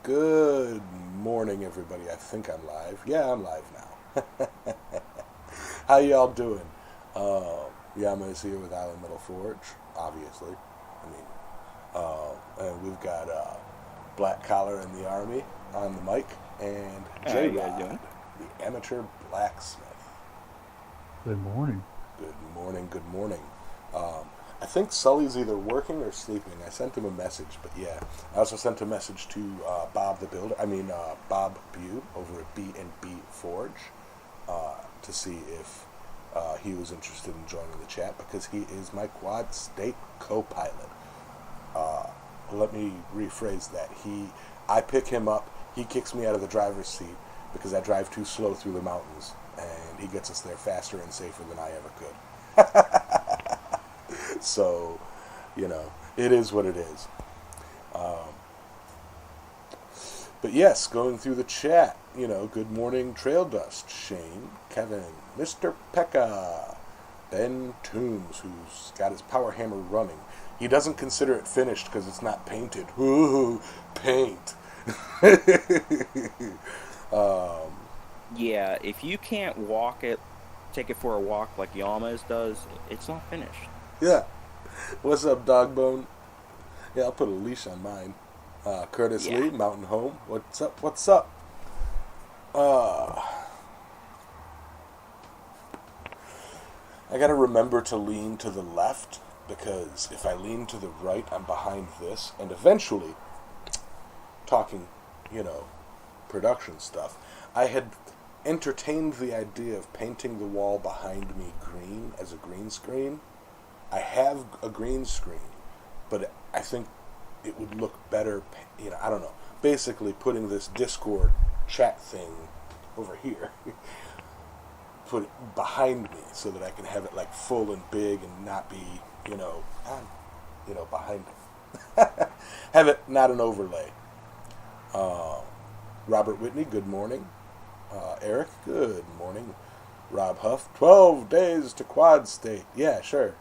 Good morning, everybody. I think I'm live. Yeah, I'm live now. How y'all doing? Yama is here with Island Metal Forge, obviously. And we've got Black Collar in the Army on the mic, and How you guys J-Rod, doing? the amateur blacksmith. Good morning. Good morning, good morning. I think Sully's either working or sleeping. I sent him a message, but yeah. I also sent a message to Bob the Builder. Bob Bew over at B&B Forge to see if he was interested in joining the chat because he is my Quadstate co-pilot. Let me rephrase that. I pick him up. He kicks me out of the driver's seat because I drive too slow through the mountains, and he gets us there faster and safer than I ever could. So, it is what it is. But yes, going through the chat, good morning, Trail Dust, Shane, Kevin, Mr. Pekka, Ben Toombs, who's got his power hammer running. He doesn't consider it finished because it's not painted. Ooh, paint. Yeah, if you can't take it for a walk like Yama's does, it's not finished. Yeah. What's up, Dogbone? Yeah, I'll put a leash on mine. Curtis Yeah. Lee, Mountain Home. What's up? What's up? I gotta remember to lean to the left because if I lean to the right, I'm behind this. And eventually, talking, production stuff, I had entertained the idea of painting the wall behind me green as a green screen. I have a green screen, but I think it would look better, I don't know. Basically, putting this Discord chat thing over here, put it behind me so that I can have it like full and big and not be, behind it. Have it not an overlay. Robert Whitney, good morning. Eric, good morning. Rob Huff, 12 days to Quadstate. Yeah, sure.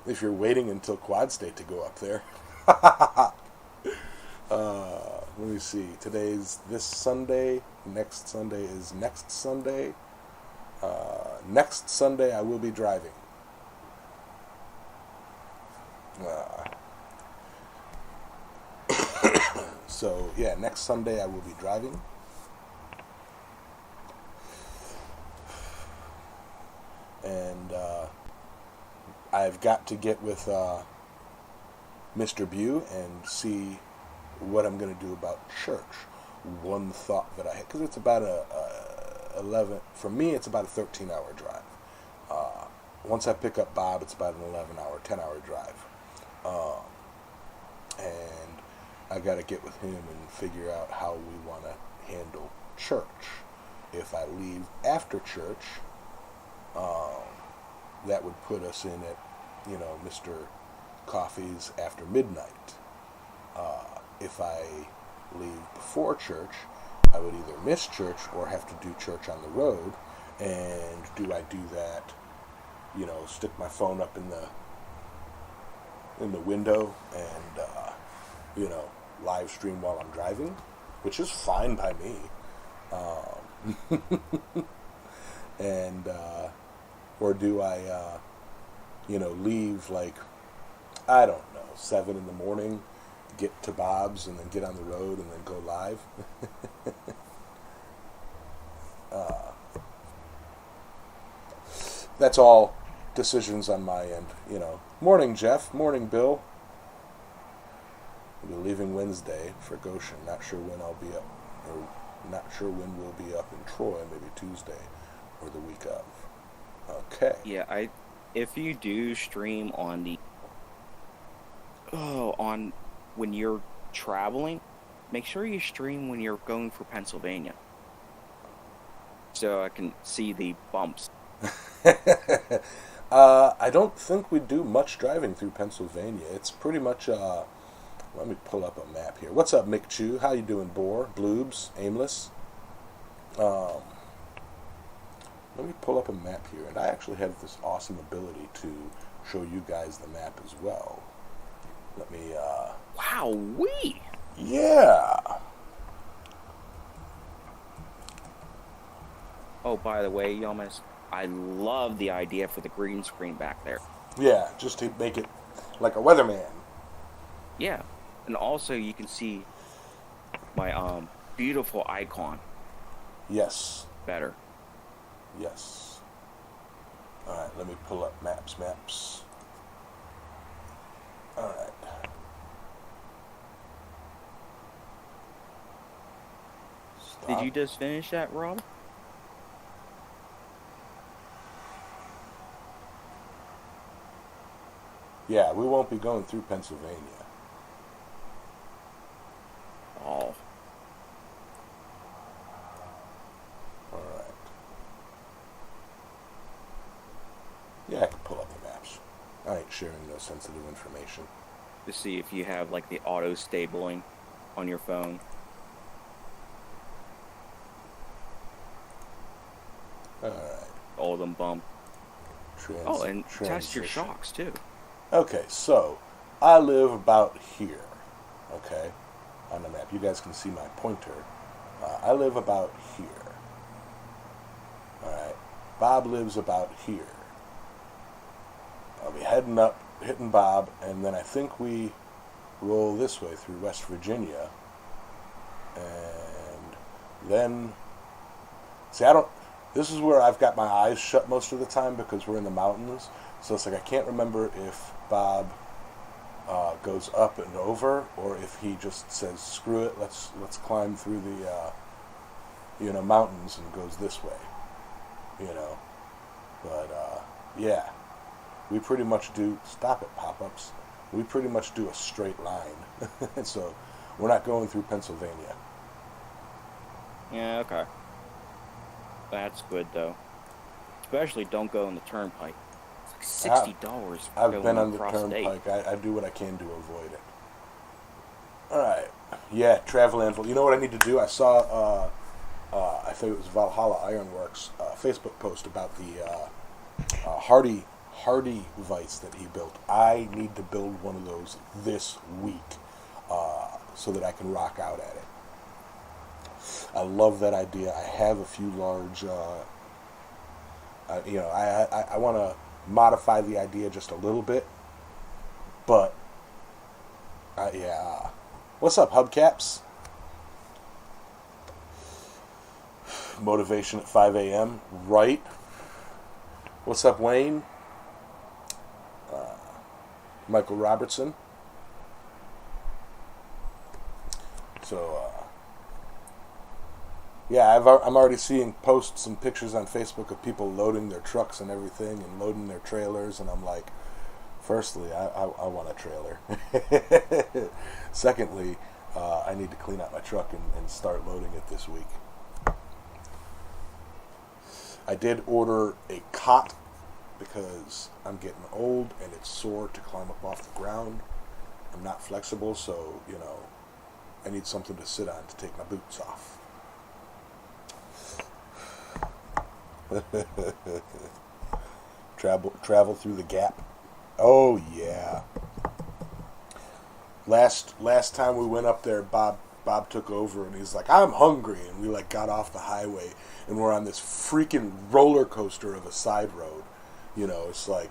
If you're waiting until Quadstate to go up there. Let me see. Today's this Sunday. Next Sunday is next Sunday. Next Sunday I will be driving. So, yeah, next Sunday I will be driving. And I've got to get with Mr. Bew and see what I'm going to do about church. One thought that I had, because it's about for me it's about a 13-hour drive. Once I pick up Bob, it's about an 11-hour, 10-hour drive. And I got to get with him and figure out how we want to handle church. If I leave after church, that would put us in at, Mr. Coffee's after midnight. If I leave before church, I would either miss church or have to do church on the road. And do I do that, stick my phone up in the window and, live stream while I'm driving, which is fine by me. And, or do I, leave like, I don't know, 7 in the morning, get to Bob's and then get on the road and then go live? That's all decisions on my end, Morning, Jeff. Morning, Bill. We'll be leaving Wednesday for Goshen. Not sure when I'll be up, or not sure when we'll be up in Troy. Maybe Tuesday or the week of. Okay. Yeah, if you do stream on when you're traveling, make sure you stream when you're going for Pennsylvania, so I can see the bumps. I don't think we do much driving through Pennsylvania. It's pretty much, let me pull up a map here. What's up, Mick Chu? How you doing, Boar? Bloobs? Aimless? Let me pull up a map here. And I actually have this awesome ability to show you guys the map as well. Let me, Wow, yeah. Oh, by the way, Yomas, I love the idea for the green screen back there. Yeah, just to make it like a weatherman. Yeah, and also you can see my beautiful icon Yes. better. Yes. All right, let me pull up maps. All right. Stop. Did you just finish that, Rob? Yeah, we won't be going through Pennsylvania. Oh. All right. Yeah, I can pull up the maps. I ain't sharing no sensitive information. To see if you have like the auto stabling on your phone. All right. All of them bump. And test your transition. shocks too. Okay, so I live about here. Okay, on the map, you guys can see my pointer. I live about here. All right, Bob lives about here. I'll be heading up, hitting Bob, and then I think we roll this way through West Virginia, and then see, I don't. This is where I've got my eyes shut most of the time because we're in the mountains. So it's like I can't remember if Bob goes up and over or if he just says screw it, let's climb through the mountains and goes this way. But yeah, we pretty much do stop it pop-ups. We pretty much do a straight line, and so we're not going through Pennsylvania. Yeah, okay. That's good though. Especially don't go on the turnpike. It's like $60. I've been on the Cross-state. turnpike. I do what I can to avoid it. All right. Yeah, travel anvil. You know what I need to do? I saw, I think it was Valhalla Ironworks Facebook post about the Hardy Vice that he built. I need to build one of those this week so that I can rock out at it. I love that idea. I have a few large, I want to modify the idea just a little bit, but yeah. What's up, Hubcaps? Motivation at 5 a.m. Right. What's up, Wayne? Michael Robertson. So, yeah, I'm already seeing posts and pictures on Facebook of people loading their trucks and everything and loading their trailers, and I'm like, firstly, I want a trailer. Secondly, I need to clean out my truck and start loading it this week. I did order a cot because I'm getting old and it's sore to climb up off the ground. I'm not flexible, so, I need something to sit on to take my boots off. Travel through the gap. Oh yeah. Last time we went up there, Bob took over and he's like, I'm hungry, and we got off the highway and we're on this freaking roller coaster of a side road. It's like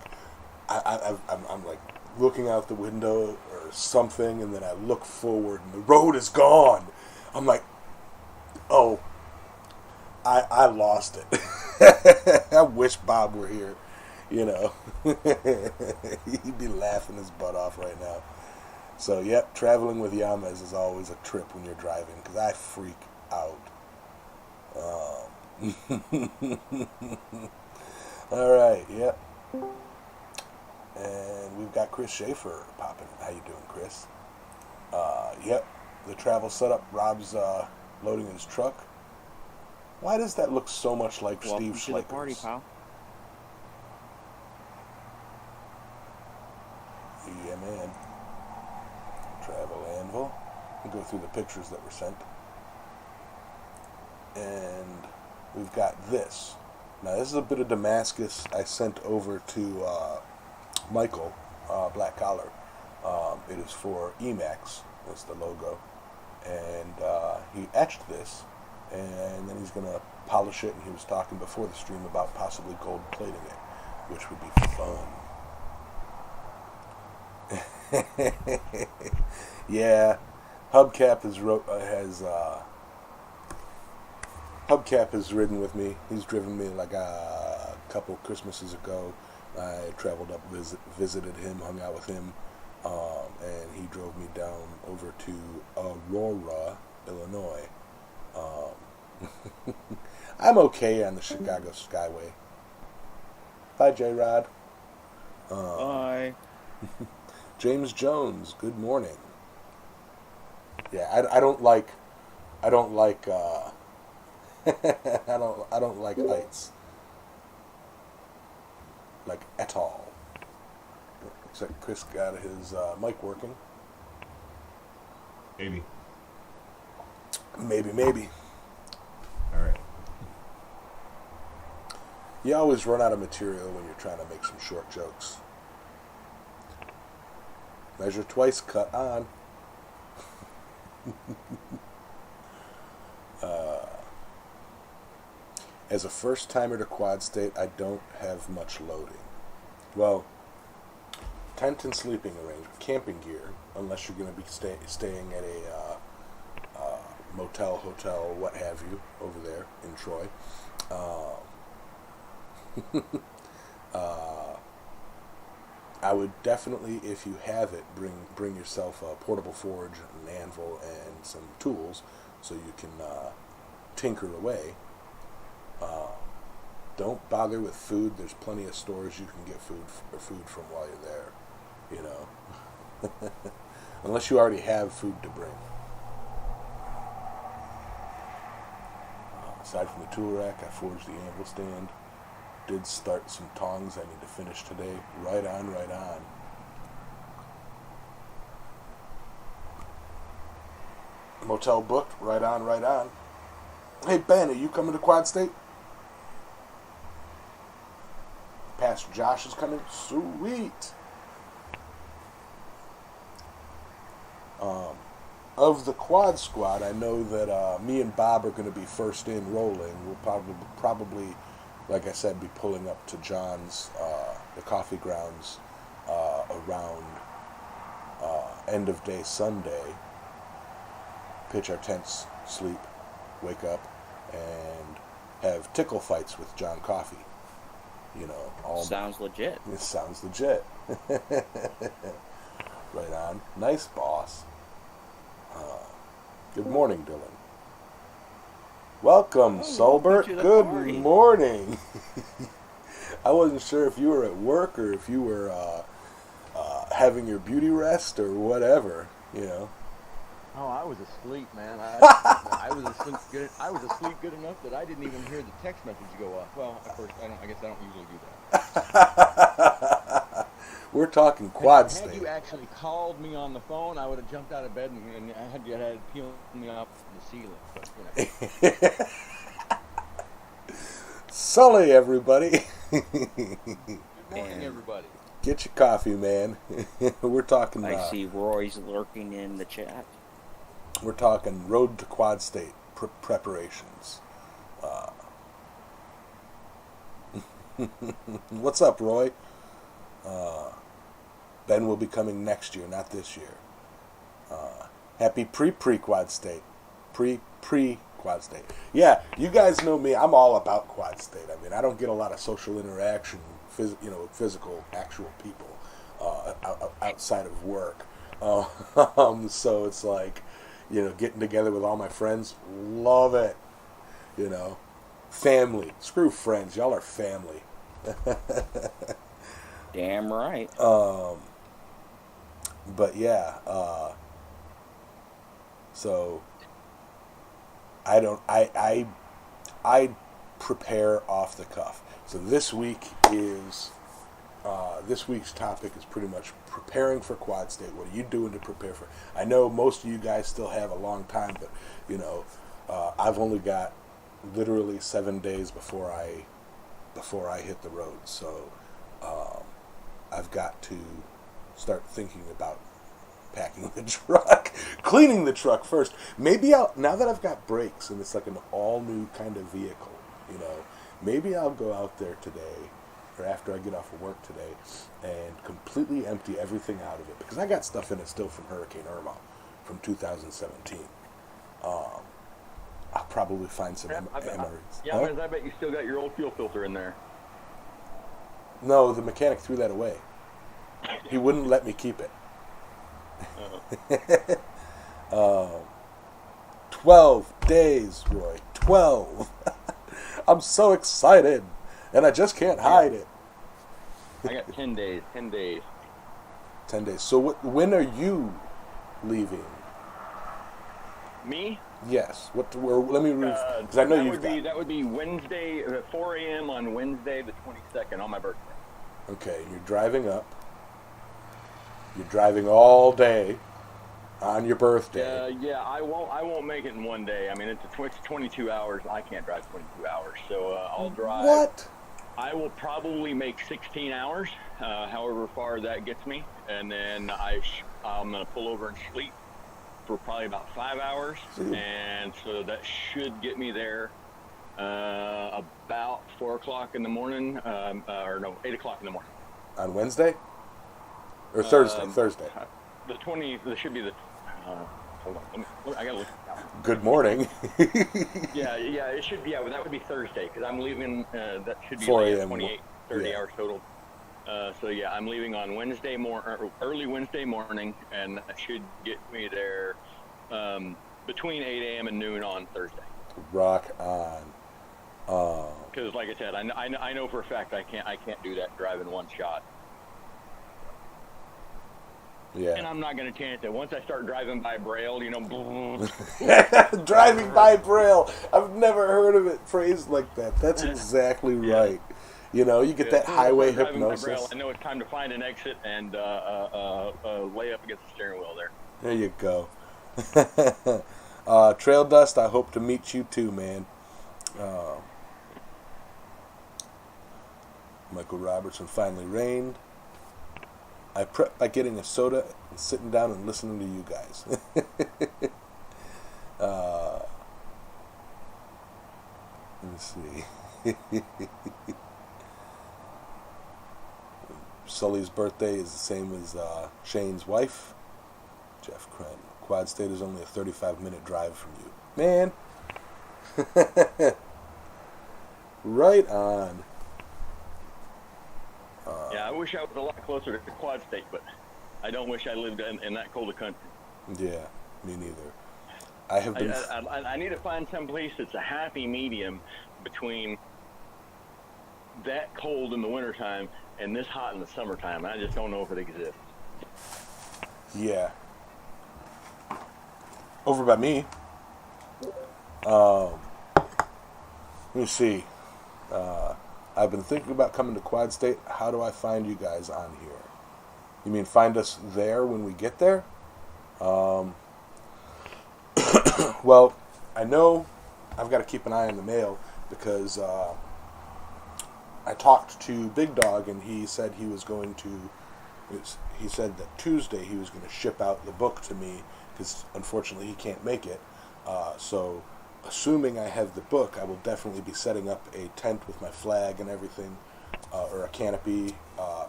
I'm like looking out the window or something, and then I look forward and the road is gone. I'm like, oh, I lost it. I wish Bob were here, He'd be laughing his butt off right now. So, yep, traveling with Yamas is always a trip when you're driving, because I freak out. Alright, yep. And we've got Chris Schaefer popping in. How you doing, Chris? Yep, the travel setup. Rob's loading his truck. Why does that look so much like Welcome Steve to Schleicher's? the party, pal. Yeah, man. Travel anvil. We'll go through the pictures that were sent. And we've got this. Now, this is a bit of Damascus I sent over to Michael, Black Collar. It is for Emacs. That's the logo. And he etched this and then he's going to polish it, and he was talking before the stream about possibly gold plating it, which would be fun. Yeah, Hubcap has ridden with me. He's driven me like a couple Christmases ago. I traveled up, visited him, hung out with him, and he drove me down over to Aurora, Illinois. I'm okay on the Chicago Skyway. Bye, J-Rod. Bye. James Jones, good morning. Yeah, I don't like I don't like heights. Like at all. Except Chris got his mic working. Maybe. Maybe. Alright. You always run out of material when you're trying to make some short jokes. Measure twice, cut on. As a first-timer to Quadstate, I don't have much loading. Well, tent and sleeping arrangement, camping gear, unless you're going to be staying at a motel, hotel, what have you, over there in Troy. I would definitely, if you have it, bring yourself a portable forge, an anvil, and some tools, so you can tinker away. Don't bother with food. There's plenty of stores you can get food from while you're there, you know. Unless you already have food to bring. Aside from the tool rack, I forged the anvil stand. Did start some tongs I need to finish today. Right on. Motel booked. Right on. Hey, Ben, are you coming to Quadstate? Pastor Josh is coming. Sweet. Of the Quad Squad, I know that me and Bob are going to be first in rolling. We'll probably, like I said, be pulling up to John's, the coffee grounds, around end of day Sunday. Pitch our tents, sleep, wake up, and have tickle fights with John Coffee. You know, all sounds legit. It sounds legit. Right on. Nice, boss. Good morning, Dylan. Welcome, Solbert. Good morning. I wasn't sure if you were at work or if you were having your beauty rest or whatever, you know. Oh, I was asleep, man. I was asleep good. I was asleep good enough that I didn't even hear the text message go off. Well, of course, I guess I don't usually do that. We're talking Quadstate. Had you actually called me on the phone, I would have jumped out of bed and I had peeled me off the ceiling. But, you know. Sully, everybody. Good morning, everybody. Get your coffee, man. We're talking. I see Roy's lurking in the chat. We're talking road to Quadstate preparations. What's up, Roy? Ben will be coming next year, not this year. Happy pre-Quadstate. Pre-Quadstate. Yeah, you guys know me. I'm all about Quadstate. I mean, I don't get a lot of social interaction, physical, actual people outside of work. So it's like, you know, getting together with all my friends, love it. You know, family. Screw friends. Y'all are family. Damn right. But yeah, so I prepare off the cuff. So this week's topic is pretty much preparing for Quadstate. What are you doing to prepare for? I know most of you guys still have a long time, but you know, I've only got literally 7 days before I hit the road. So I've got to start thinking about packing the truck, cleaning the truck first. Maybe now that I've got brakes and it's like an all-new kind of vehicle, maybe I'll go out there today, or after I get off of work today, and completely empty everything out of it, because I got stuff in it still from Hurricane Irma from 2017. I'll probably find some MREs. Yeah, huh? I bet you still got your old fuel filter in there. No, the mechanic threw that away. He wouldn't let me keep it. 12 days, Roy. 12. I'm so excited, and I just can't hide it. I got 10 days. 10 days. 10 days. So when are you leaving? Me? Yes. Let me read, because I know you've got. That would be Wednesday, 4 a.m. on Wednesday the 22nd, on my birthday. Okay, you're driving up. You're driving all day on your birthday. Yeah, I won't make it in one day. I mean, it's 22 hours. I can't drive 22 hours, so I'll drive. What? I will probably make 16 hours, however far that gets me, and then I'm gonna pull over and sleep for probably about 5 hours, and so that should get me there about 4 o'clock in the morning, 8 o'clock in the morning. On Wednesday? Or Thursday? Thursday. The 20. There should be the. Hold on. I gotta look. Good morning. yeah. It should be. Yeah, that would be Thursday because I'm leaving. That should be 4 a.m. 28, 30 hours total. So yeah, I'm leaving on early Wednesday morning, and that should get me there between 8 a.m. and noon on Thursday. Rock on. Because like I said, I know for a fact I can't do that driving one shot. Yeah. And I'm not going to chance it. Once I start driving by Braille, Driving by Braille. I've never heard of it phrased like that. That's exactly right. You get that highway hypnosis. Braille, I know it's time to find an exit and lay up against the steering wheel there. There you go. Trail Dust, I hope to meet you too, man. Michael Robertson, finally rained. I prep by getting a soda and sitting down and listening to you guys. Let me see. Sully's birthday is the same as Shane's wife. Jeff Crenn. Quadstate is only a 35-minute drive from you. Man. Right on. Yeah, I wish I was a lot closer to Quadstate, but I don't wish I lived in that cold a country. Yeah, me neither. I have been. I need to find some place that's a happy medium between that cold in the wintertime and this hot in the summertime. I just don't know if it exists. Yeah. Over by me. Let me see. I've been thinking about coming to Quadstate. How do I find you guys on here? You mean find us there when we get there? Well, I know I've got to keep an eye on the mail because I talked to Big Dog and he said he was going to. He said that Tuesday he was going to ship out the book to me because unfortunately he can't make it. So, assuming I have the book, I will definitely be setting up a tent with my flag and everything, or a canopy,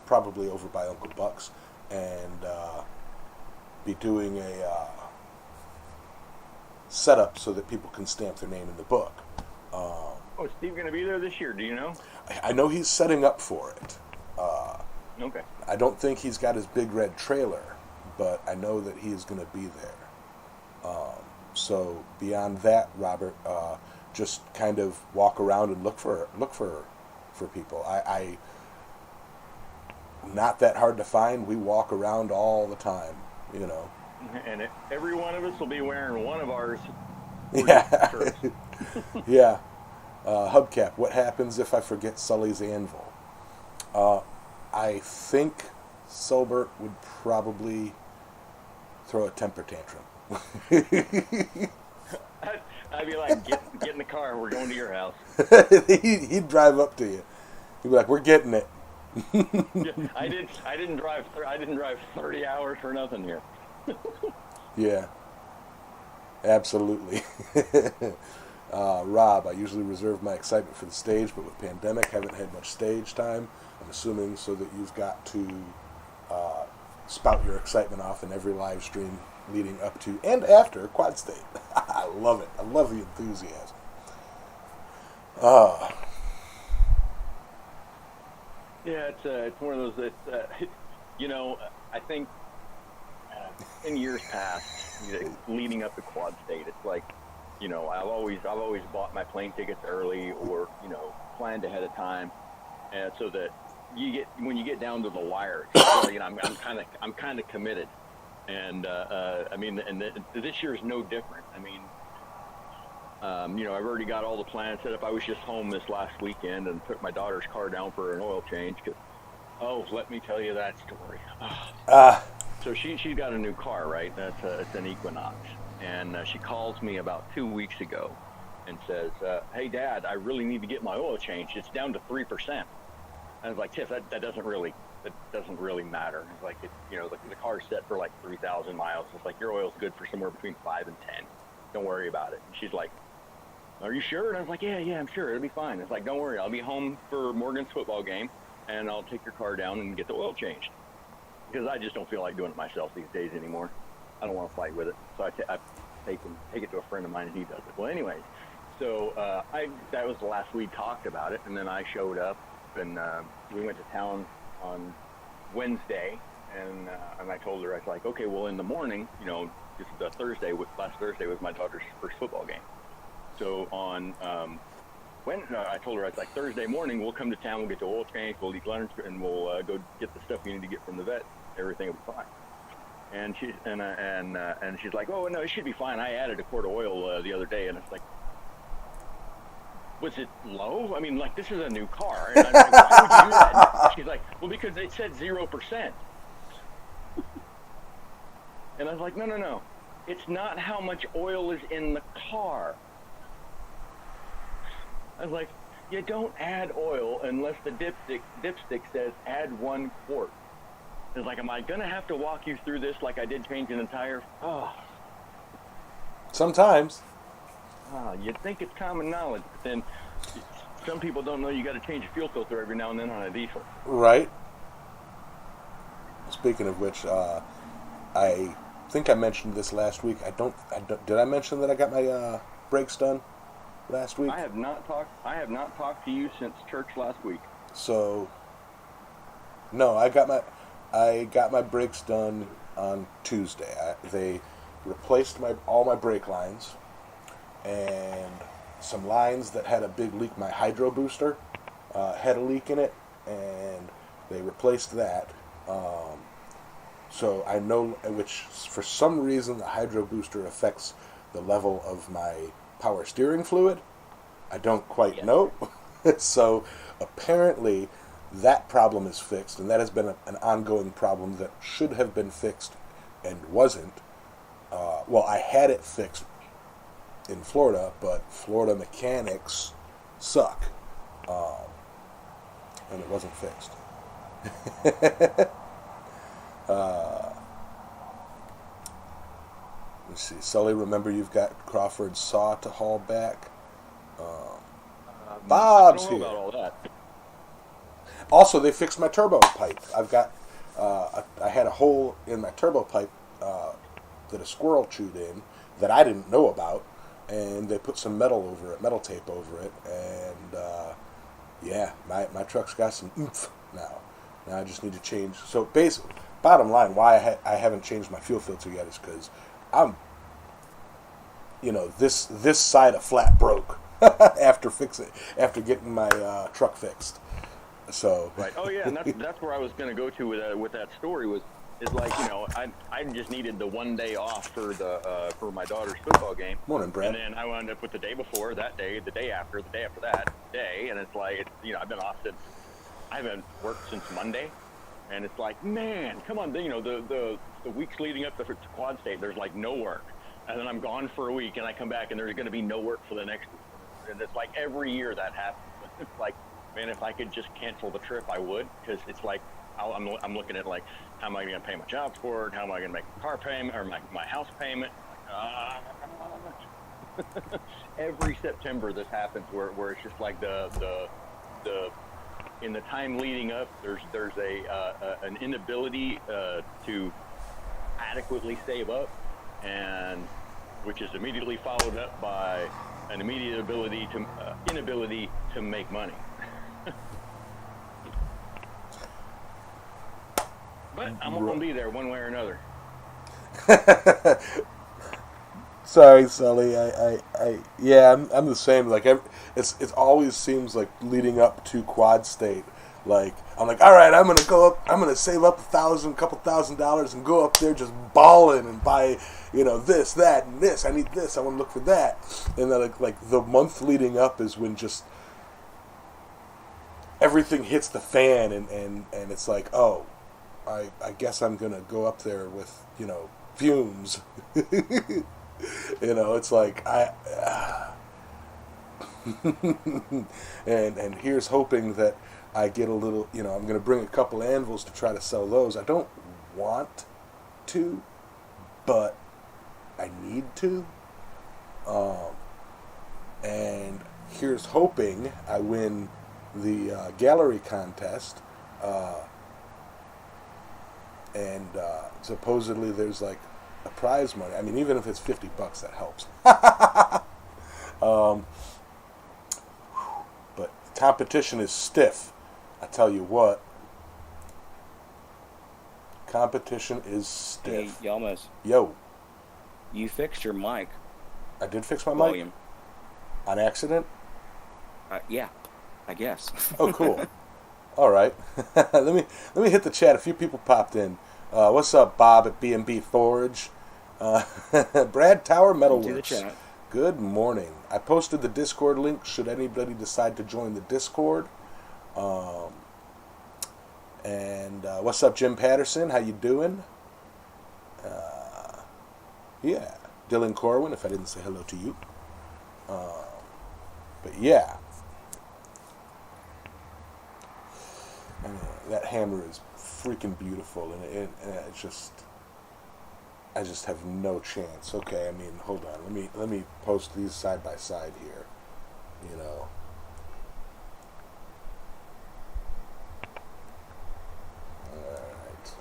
probably over by Uncle Buck's, and be doing a setup so that people can stamp their name in the book. Is Steve going to be there this year? Do you know? I know he's setting up for it. Okay. I don't think he's got his big red trailer, but I know that he is going to be there. So beyond that, Robert, just kind of walk around and look for people. I not that hard to find. We walk around all the time, And every one of us will be wearing one of ours. Yeah. Shirts. Yeah. Hubcap. What happens if I forget Sully's anvil? I think Sulbert would probably throw a temper tantrum. I'd be like, get in the car. We're going to your house. He'd drive up to you. He'd be like, "We're getting it." Yeah, I didn't drive 30 hours for nothing here. Yeah, absolutely. Rob, I usually reserve my excitement for the stage, but with pandemic, haven't had much stage time. I'm assuming so that you've got to spout your excitement off in every live stream leading up to and after Quadstate. I love it. I love the enthusiasm. Yeah, it's one of those that I think in years past, leading up to Quadstate, it's like, I've always bought my plane tickets early or planned ahead of time, and so that when you get down to the wire, I'm kind of committed, and this year is no different. I mean, I've already got all the plans set up. I was just home this last weekend and took my daughter's car down for an oil change. Let me tell you that story. So she's got a new car, right? It's an Equinox, and she calls me about 2 weeks ago and says, "Hey, Dad, I really need to get my oil changed. It's down to 3%." I was like, "Tiff, that doesn't really matter." It's like the car's set for like 3,000 miles. It's like your oil's good for somewhere between 5 and 10. Don't worry about it. And she's like, "Are you sure?" And I was like, yeah, I'm sure. It'll be fine. It's like, "Don't worry. I'll be home for Morgan's football game, and I'll take your car down and get the oil changed." Because I just don't feel like doing it myself these days anymore. I don't want to fight with it. So I take it to a friend of mine, and he does it. Well, anyways, so that was the last we talked about it. And then I showed up, and we went to town on Wednesday. And I told her, I was like, "Okay, well, in the morning, this is last Thursday was my daughter's first football game. So on I told her, I was like, Thursday morning, we'll come to town, we'll get the oil change, we'll eat lunch, and we'll go get the stuff we need to get from the vet. Everything will be fine." And she's like, "Oh, no, it should be fine. I added a quart of oil the other day." And it's like, "Was it low? I mean, like, this is a new car." And I'm like, "Why would you do that?" She's like, "Well, because it said 0%. And I was like, no. It's not how much oil is in the car. I was like, you don't add oil unless the dipstick says add 1 quart. It's like, am I going to have to walk you through this like I did changing an tire? Oh. Sometimes. You'd think it's common knowledge, but then some people don't know you got to change a fuel filter every now and then on a diesel. Right. Speaking of which, I think I mentioned this last week. Did I mention that I got my brakes done last week? I have not talked to you since church last week. So, no, I got my brakes done on Tuesday. They replaced all my brake lines and some lines that had a big leak. My hydro booster had a leak in it, and they replaced that. So I know, which for some reason the hydro booster affects the level of my power steering fluid. I don't quite know. So apparently that problem is fixed, and that has been an ongoing problem that should have been fixed and wasn't. I had it fixed in Florida, but Florida mechanics suck, and it wasn't fixed. Let's see. Sully, remember you've got Crawford's saw to haul back. Bob's I don't know here. about all that. Also, they fixed my turbo pipe. I've got, I had a hole in my turbo pipe that a squirrel chewed in that I didn't know about, and they put some metal tape over it, and my truck's got some oomph now. Now I just need to change. So basically, bottom line, why I haven't changed my fuel filter yet is because I'm, this side of flat broke after getting my truck fixed. So right. Oh yeah, and that's where I was going to go to with that story is like, I just needed the 1 day off for my daughter's football game. Morning, Brad. And then I wound up with the day before, that day, the day after that day, and it's like, I've been off since, I haven't worked since Monday, and it's like, man, come on, the weeks leading up to Quadstate, there's like no work, and then I'm gone for a week, and I come back, and there's going to be no work for the next week, and it's like every year that happens. It's like, man, if I could just cancel the trip, I would, because it's like I'm looking at like, how am I going to pay my child support? How am I going to make my car payment or my house payment? Every September this happens where it's just like the in the time leading up, there's an inability to adequately save up, and which is immediately followed up by an immediate inability to make money. But I'm gonna be there one way or another. Sorry, Sully. I'm the same. Like, it always seems like leading up to Quadstate. Like, I'm like, all right, I'm gonna go up. I'm gonna save up couple $1,000 and go up there just balling and buy, this, that, and this. I need this. I want to look for that. And then like the month leading up is when just everything hits the fan, and it's like, oh, I guess I'm gonna go up there with fumes. It's like and here's hoping that I get a little, I'm going to bring a couple anvils to try to sell those. I don't want to, but I need to. And here's hoping I win the gallery contest. And supposedly there's like a prize money. I mean, even if it's $50, that helps. But competition is stiff. I tell you what. Competition is stiff. Hey, Yalmas. Yo. You fixed your mic. I did fix my volume. mic? On accident? Yeah, I guess. Oh, cool. All right. let me hit the chat. A few people popped in. What's up, Bob at B&B Forge? Brad Tower Metalworks. Good morning. I posted the Discord link should anybody decide to join the Discord. And what's up, Jim Patterson? How you doing? Yeah. Dylan Corwin, if I didn't say hello to you. But yeah. That hammer is freaking beautiful, and it's just, I just have no chance. Okay, I mean, hold on. Let me post these side by side here. All right.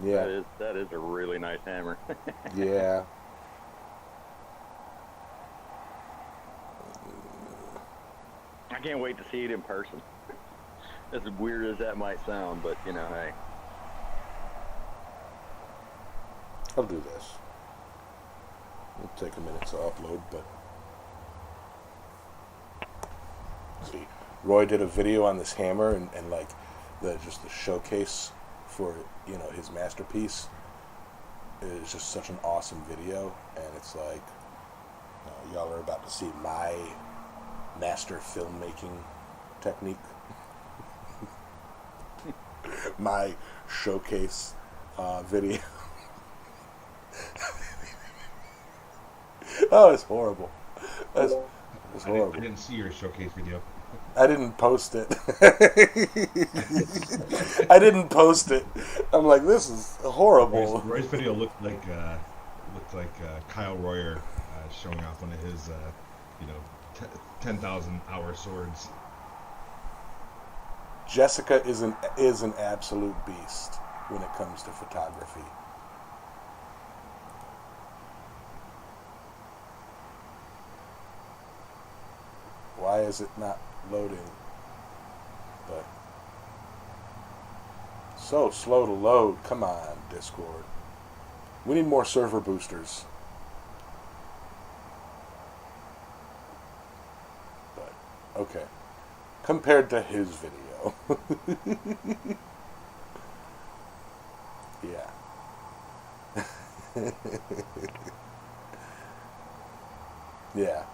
Yeah. That is a really nice hammer. Yeah. I can't wait to see it in person. As weird as that might sound, but hey. I'll do this. It'll take a minute to upload, but see, Roy did a video on this hammer and like the showcase for his masterpiece. It's just such an awesome video, and it's like y'all are about to see my master filmmaking technique. My showcase video. Oh, it's horrible. It's horrible. I didn't see your showcase video. I didn't post it. I didn't post it. I'm like, this is horrible. Roy's video looked like Kyle Royer showing off one of his 10,000 hour swords. Jessica is an absolute beast when it comes to photography. Why is it not loading? But so slow to load. Come on, Discord. We need more server boosters. But okay. Compared to his video. Yeah. Yeah.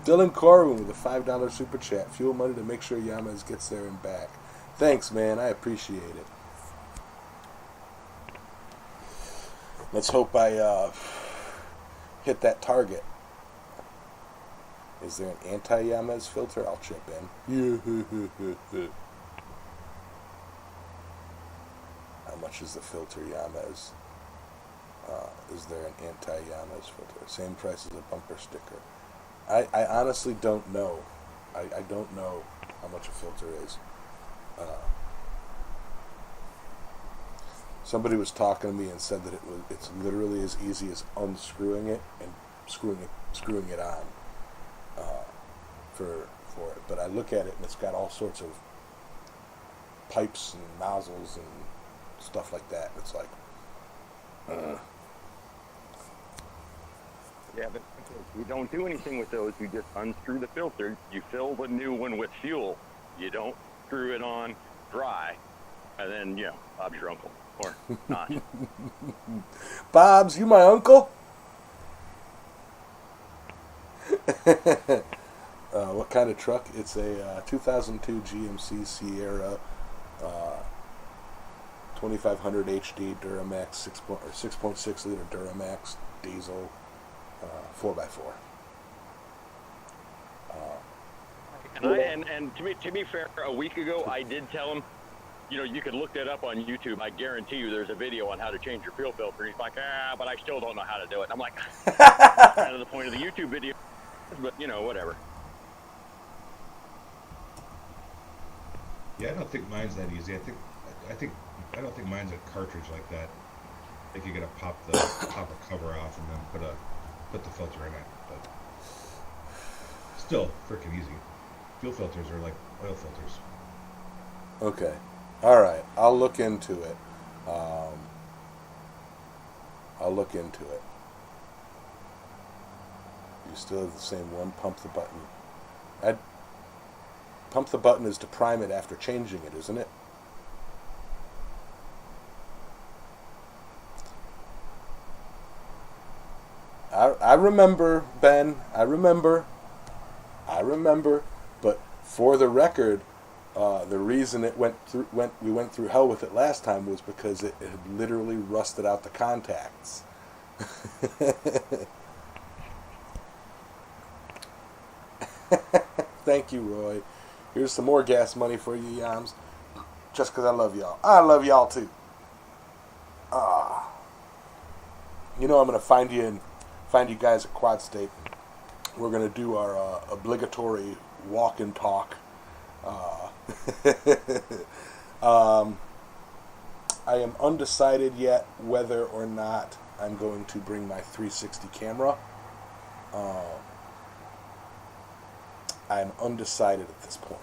Dylan Corwin with a $5 super chat. Fuel money to make sure Yamas gets there and back. Thanks, man. I appreciate it. Let's hope I hit that target. Is there an anti-Yamez filter? I'll chip in. How much is the filter Yamez? Is there an anti-Yamez filter? Same price as a bumper sticker. I honestly don't know. I don't know how much a filter is. Somebody was talking to me and said that it's literally as easy as unscrewing it and screwing it on for it. But I look at it and it's got all sorts of pipes and nozzles and stuff like that. It's like, Yeah, but you don't do anything with those. You just unscrew the filter. You fill the new one with fuel. You don't screw it on dry. And then, Bob's your uncle. Or not. Bob's, you my uncle? What kind of truck? It's a 2002 GMC Sierra 2500 HD Duramax 6.6 liter Duramax diesel 4x4. And to be fair, a week ago I did tell him, you could look that up on YouTube. I guarantee you there's a video on how to change your fuel filter. He's like, but I still don't know how to do it. I'm like, that's kind of the point of the YouTube video. But, whatever. Yeah, I don't think mine's that easy. I don't think mine's a cartridge like that. I think you gotta pop a cover off and then put the filter in it. But still, freaking easy. Fuel filters are like oil filters. Okay. All right. I'll look into it. You still have the same one. Pump the button. Pump the button is to prime it after changing it, isn't it? I remember, Ben. I remember. But for the record, the reason we went through hell with it last time was because it had literally rusted out the contacts. Thank you, Roy. Here's some more gas money for you, Yams. Just because I love y'all. I love y'all too. I'm gonna find you guys at Quadstate. We're gonna do our obligatory walk and talk. I am undecided yet whether or not I'm going to bring my 360 camera. I'm undecided at this point.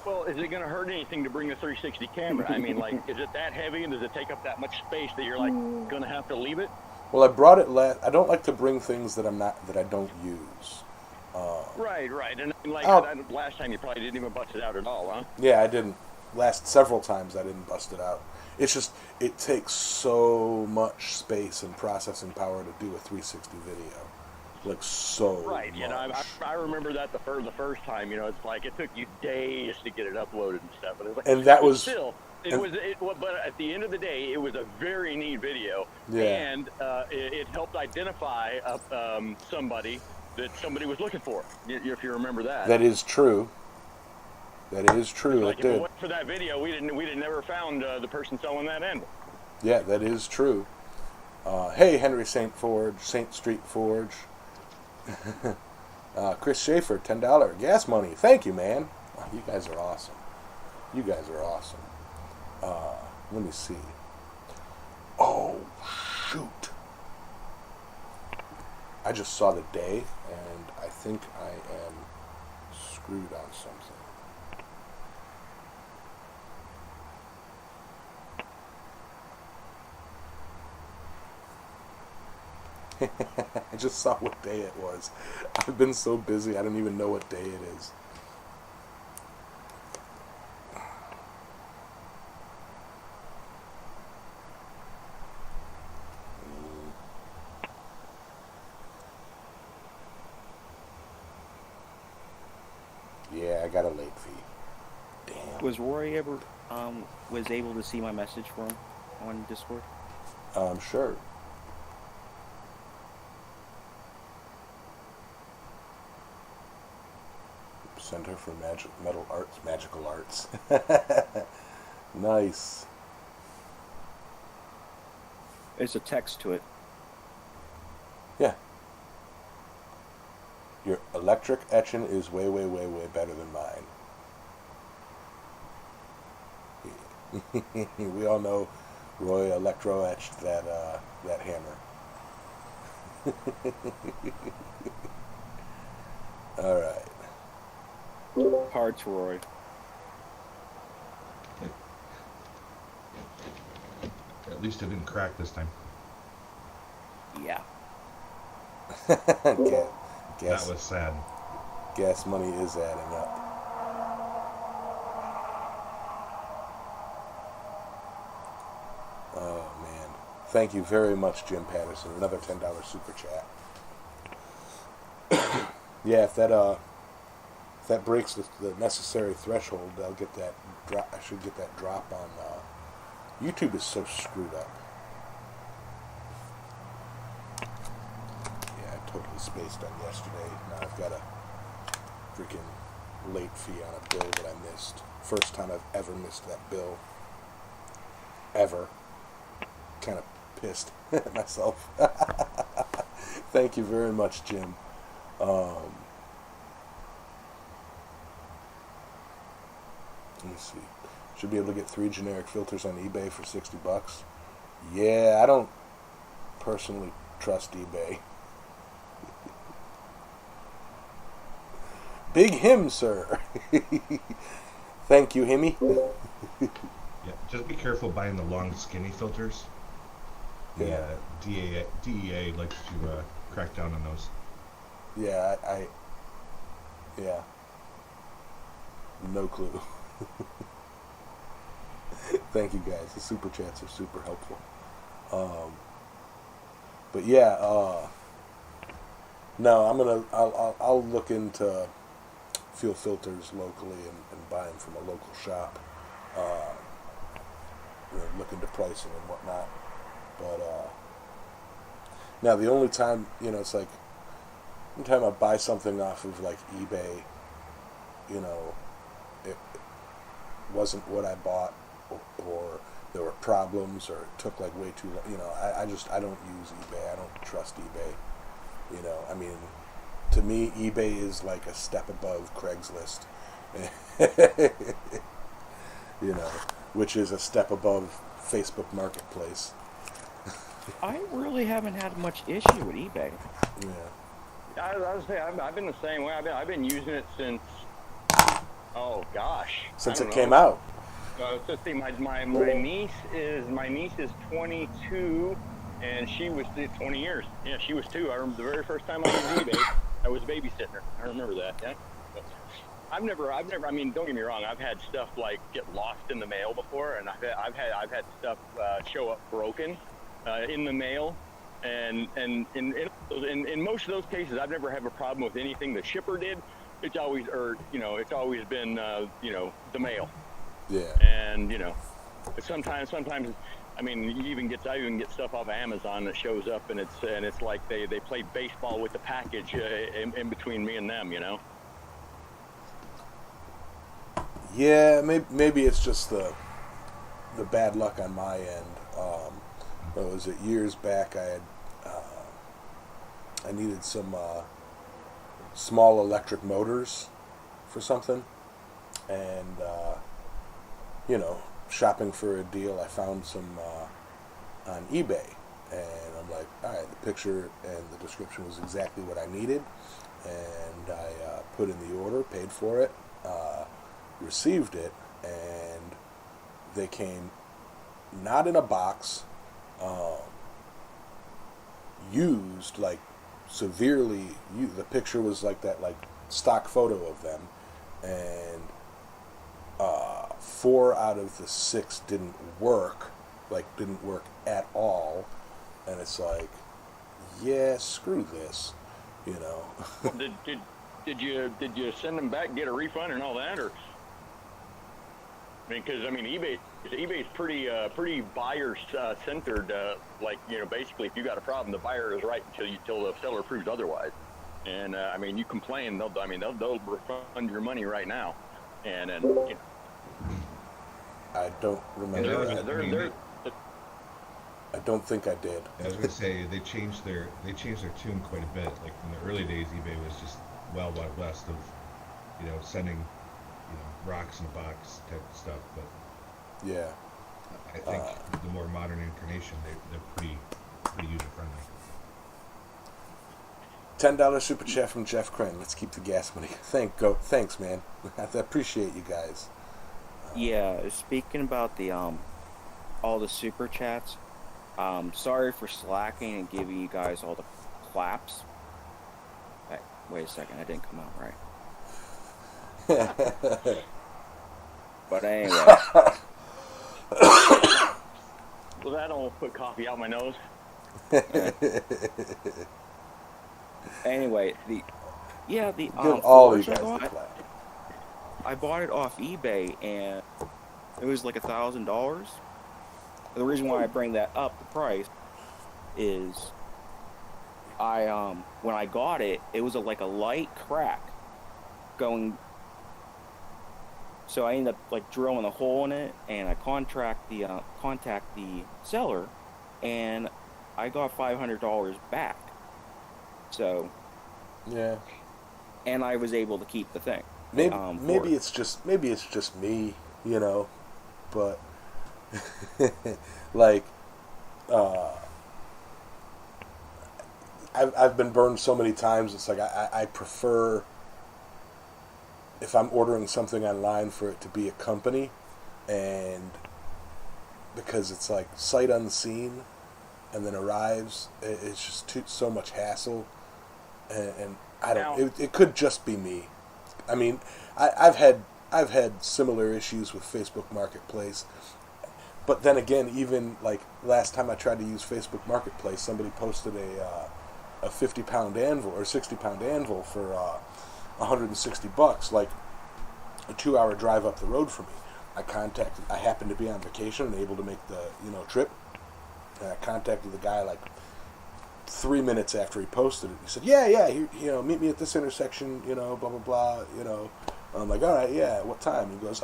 Well, is it going to hurt anything to bring a 360 camera? I mean, is it that heavy and does it take up that much space that you're going to have to leave it? Well, I brought it I don't like to bring things that I don't use. Right. And last time you probably didn't even bust it out at all, huh? Yeah, I didn't. Last several times I didn't bust it out. It's just, it takes so much space and processing power to do a 360 video. Right, much. I remember that the first time, it's like it took you days to get it uploaded and stuff. And, it was like, and that was... Still, but at the end of the day, it was a very neat video. Yeah. And it helped identify somebody that somebody was looking for, if you remember that. That is true. It did. If it wasn't for that video, we'd have never found the person selling that end. Yeah, that is true. Hey, Henry St. Street Forge. Chris Schaefer, $10 gas money. Thank you, man. Oh, you guys are awesome. Let me see. Oh, shoot. I just saw the day, and I think I am screwed on something. I just saw what day it was. I've been so busy, I don't even know what day it is. Was Roy ever was able to see my message for him on Discord? Sure. Center for Magical Arts. Nice. There's a text to it. Yeah. Your electric etching is way, way, way, way better than mine. We all know Roy electro etched that hammer. All right. Hearts, Roy. At least it didn't crack this time. Yeah. Gas, That was sad. gas money is adding up. Oh man. Thank you very much, Jim Patterson. Another $10 super chat. Yeah, if that breaks the necessary threshold, I'll get that drop. I should get that drop on. YouTube is so screwed up. Yeah, I totally spaced on yesterday. Now I've got a freaking late fee on a bill that I missed. First time I've ever missed that bill. Ever. Kind of pissed at myself. Thank you very much, Jim. Let me see. Should be able to get 3 generic filters on eBay for $60. Yeah, I don't personally trust eBay. Big him, sir. Thank you, Himmy. Yeah, just be careful buying the long, skinny filters. Yeah. DEA likes to crack down on those. Yeah, yeah. No clue. Thank you guys. The super chats are super helpful. But yeah, no, I'll look into fuel filters locally and buy them from a local shop. Look into pricing and whatnot. But now the only time, it's like, anytime I buy something off of like eBay, it wasn't what I bought, or there were problems, or it took like way too long. I don't use eBay. I don't trust eBay. I mean, to me, eBay is like a step above Craigslist. Which is a step above Facebook Marketplace. I really haven't had much issue with eBay. Yeah. I was say I've been the same way. I've been using it since. Oh gosh. Since it came out. Let's see. My niece is 22, and she was 20 years. Yeah, she was 2. I remember the very first time I used eBay. I was babysitting her. I remember that. Yeah. But I've never. I mean, don't get me wrong. I've had stuff like get lost in the mail before, and I've had stuff show up broken in the mail. And in most of those cases, I've never had a problem with anything the shipper did. It's always been the mail. Yeah. And sometimes I mean, I even get stuff off of Amazon that shows up, and it's like they play baseball with the package in between me and them. Yeah, maybe it's just the bad luck on my end. What was it? Years back, I needed some small electric motors for something, and shopping for a deal, I found some on eBay, and I'm like, all right, the picture and the description was exactly what I needed, and I put in the order, paid for it, received it, and they came not in a box, used, like severely used. The picture was like that, like stock photo of them, and 4 out of the 6 didn't work at all, and it's like, yeah, screw this, Well, did you send them back, get a refund and all that, or? because I mean, eBay's pretty buyer centered. Like, you know, basically, if you got a problem, the buyer is right until the seller proves otherwise. And I mean, you complain, they'll refund your money right now. And then, you know, I don't remember. I don't think I did. I was gonna say they changed their tune quite a bit. Like in the early days, eBay was just Wild West of, you know, sending, you know, rocks in a box type of stuff. But Yeah. I think the more modern incarnation, they're pretty user friendly. $10 super chat from Jeff Crane. Let's keep the gas money. Thanks, man. I appreciate you guys. Yeah, speaking about the all the super chats, sorry for slacking and giving you guys all the claps. Hey, wait a second, I didn't come out right. But anyway. well, that almost put coffee out my nose. Anyway, all you guys the clap. I bought it off eBay and it was like $1,000. The reason why I bring that up, the price, is I when I got it, it was like a light crack going. So I ended up like drilling a hole in it, and I contact the seller, and I got $500 back. So Yeah. And I was able to keep the thing. Maybe it's just me, you know, but like I've been burned so many times. It's like I prefer, if I'm ordering something online, for it to be a company, and because it's like sight unseen and then arrives, it's just so much hassle, and I don't. It could just be me. I mean, I've had similar issues with Facebook Marketplace, but then again, even like last time I tried to use Facebook Marketplace, somebody posted a 50-pound anvil or 60-pound anvil for $160, like a 2-hour drive up the road for me. I happened to be on vacation and able to make the trip, and I contacted the guy like 3 minutes after he posted it. He said, yeah, meet me at this intersection, blah, blah, blah, I'm like, all right, yeah, what time? He goes,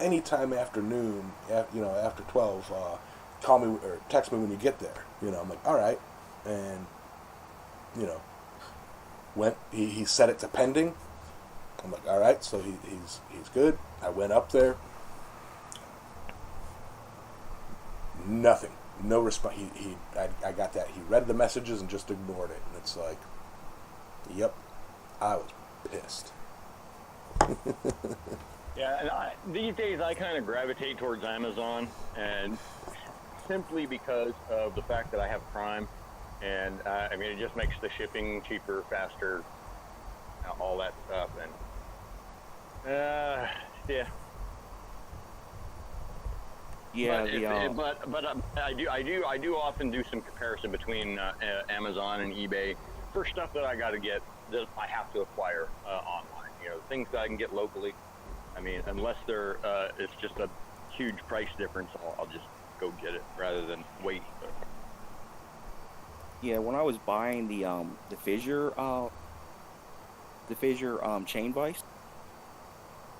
anytime afternoon, after 12, call me or text me when you get there. I'm like, all right. And, he set it to pending. I'm like, all right, so he's good. I went up there. Nothing. No response. I got that. He read the messages and just ignored it. And it's like, yep, I was pissed. Yeah, and these days I kind of gravitate towards Amazon, and simply because of the fact that I have Prime, and it just makes the shipping cheaper, faster, all that stuff, and yeah. Yeah, but I do often do some comparison between Amazon and eBay for stuff that I got to get, that I have to acquire online. Things that I can get locally. I mean, unless it's just a huge price difference, I'll just go get it rather than wait. Yeah, when I was buying the fissure chain vise,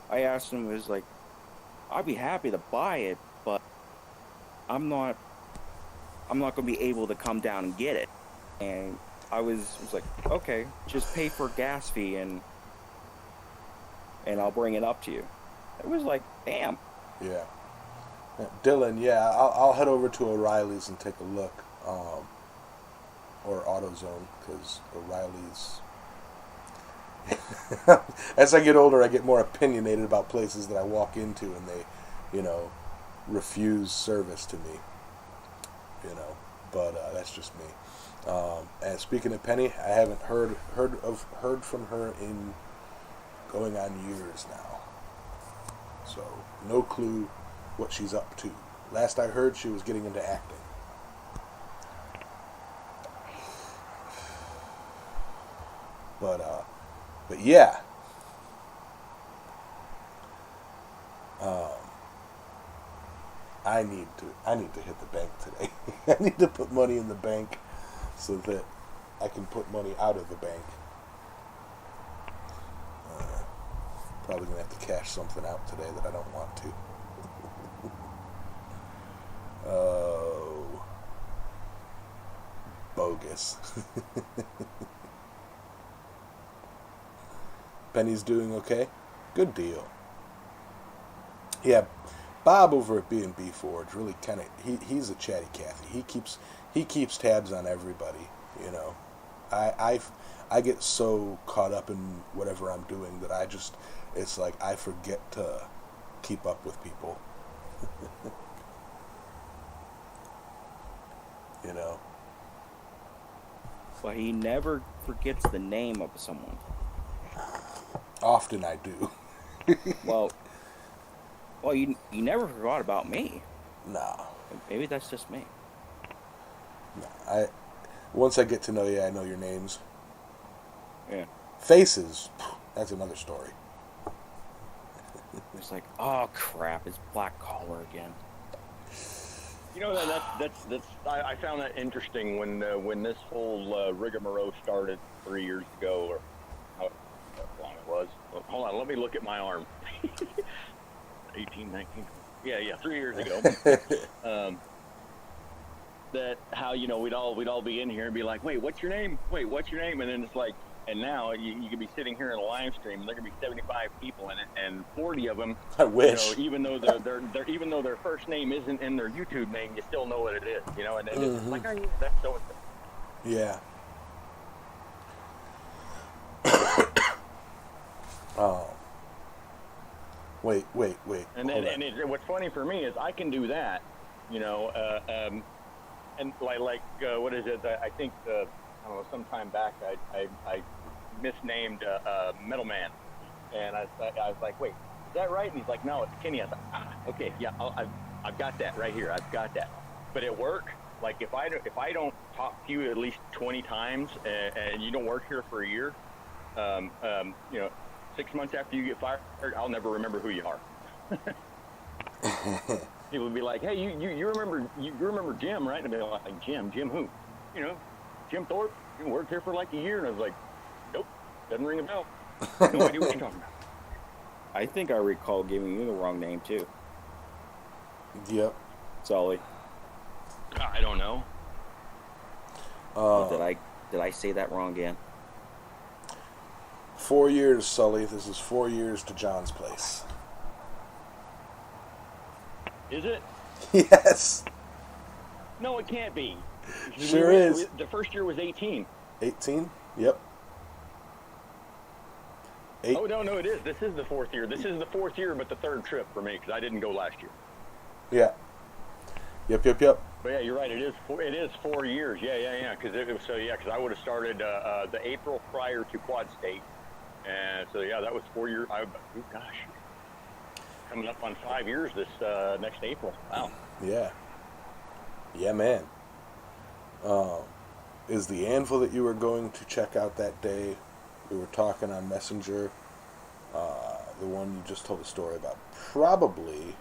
I asked him, it was like, I'd be happy to buy it, but I'm not going to be able to come down and get it. And I was like, okay, just pay for gas fee and I'll bring it up to you. It was like, damn. Yeah. Dylan, yeah, I'll head over to O'Reilly's and take a look, or AutoZone, because O'Reilly's. As I get older, I get more opinionated about places that I walk into, and they, refuse service to me. But that's just me. And speaking of Penny, I haven't heard from her in going on years now. So no clue what she's up to. Last I heard, she was getting into acting. But yeah. I need to hit the bank today. I need to put money in the bank so that I can put money out of the bank. Probably gonna have to cash something out today that I don't want to. Oh, bogus. Penny's doing okay? Good deal. Yeah, Bob over at B&B Forge really kind of he's a chatty Cathy. He keeps tabs on everybody. You know, I get so caught up in whatever I'm doing that it's like I forget to keep up with people. You know. Well, he never forgets the name of someone. Often I do. Well, you never forgot about me. Nah. Maybe that's just me. Nah. Once I get to know you, I know your names. Yeah. Faces, that's another story. It's like, oh crap, it's Black Collar again. You know, that's I found that interesting when this whole rigmarole started 3 years ago, or how long it was. Hold on, let me look at my arm. 18, 19, yeah, 3 years ago. That how, you know, we'd all be in here and be like, wait, what's your name? Wait, what's your name? And then it's like, and now you could be sitting here in a live stream, and there could be 75 people in it, and 40 of them. I wish. You know, even though their first name isn't in their YouTube name, you still know what it is. You know, and it's like, oh, yeah, that's so. Yeah. Oh. Wait. And what's funny for me is I can do that, you know, and like what is it? I think I don't know. Some time back, I misnamed Metal Man, and I was like, wait, is that right? And he's like, no, it's Kenny. I was like, okay, yeah, I've got that right here. I've got that. But at work, like if I don't talk to you at least 20 times, and you don't work here for a year, you know, 6 months after you get fired, I'll never remember who you are. People would be like, hey, you remember Jim, right? And I'd be like, Jim who? You know, Jim Thorpe. You worked here for like a year, and I was like, nope, doesn't ring a bell. No idea what you're talking about. I think I recall giving you the wrong name too. Yep. Sully. I don't know. Did I say that wrong again? 4 years, Sully. This is 4 years to John's place. Is it? Yes. No, it can't be. Sure is. The first year was 18. 18? Yep. Oh, no, it is. This is the 4th year. This is the 4th year, but the 3rd trip for me, because I didn't go last year. Yeah. Yep. But yeah, you're right. It is 4 years. Yeah. Because I would have started the April prior to Quadstate, and so yeah, that was 4 years. Oh gosh, coming up on 5 years this next April. Wow. Yeah, man. Is the anvil that you were going to check out that day, we were talking on Messenger, the one you just told a story about? Probably.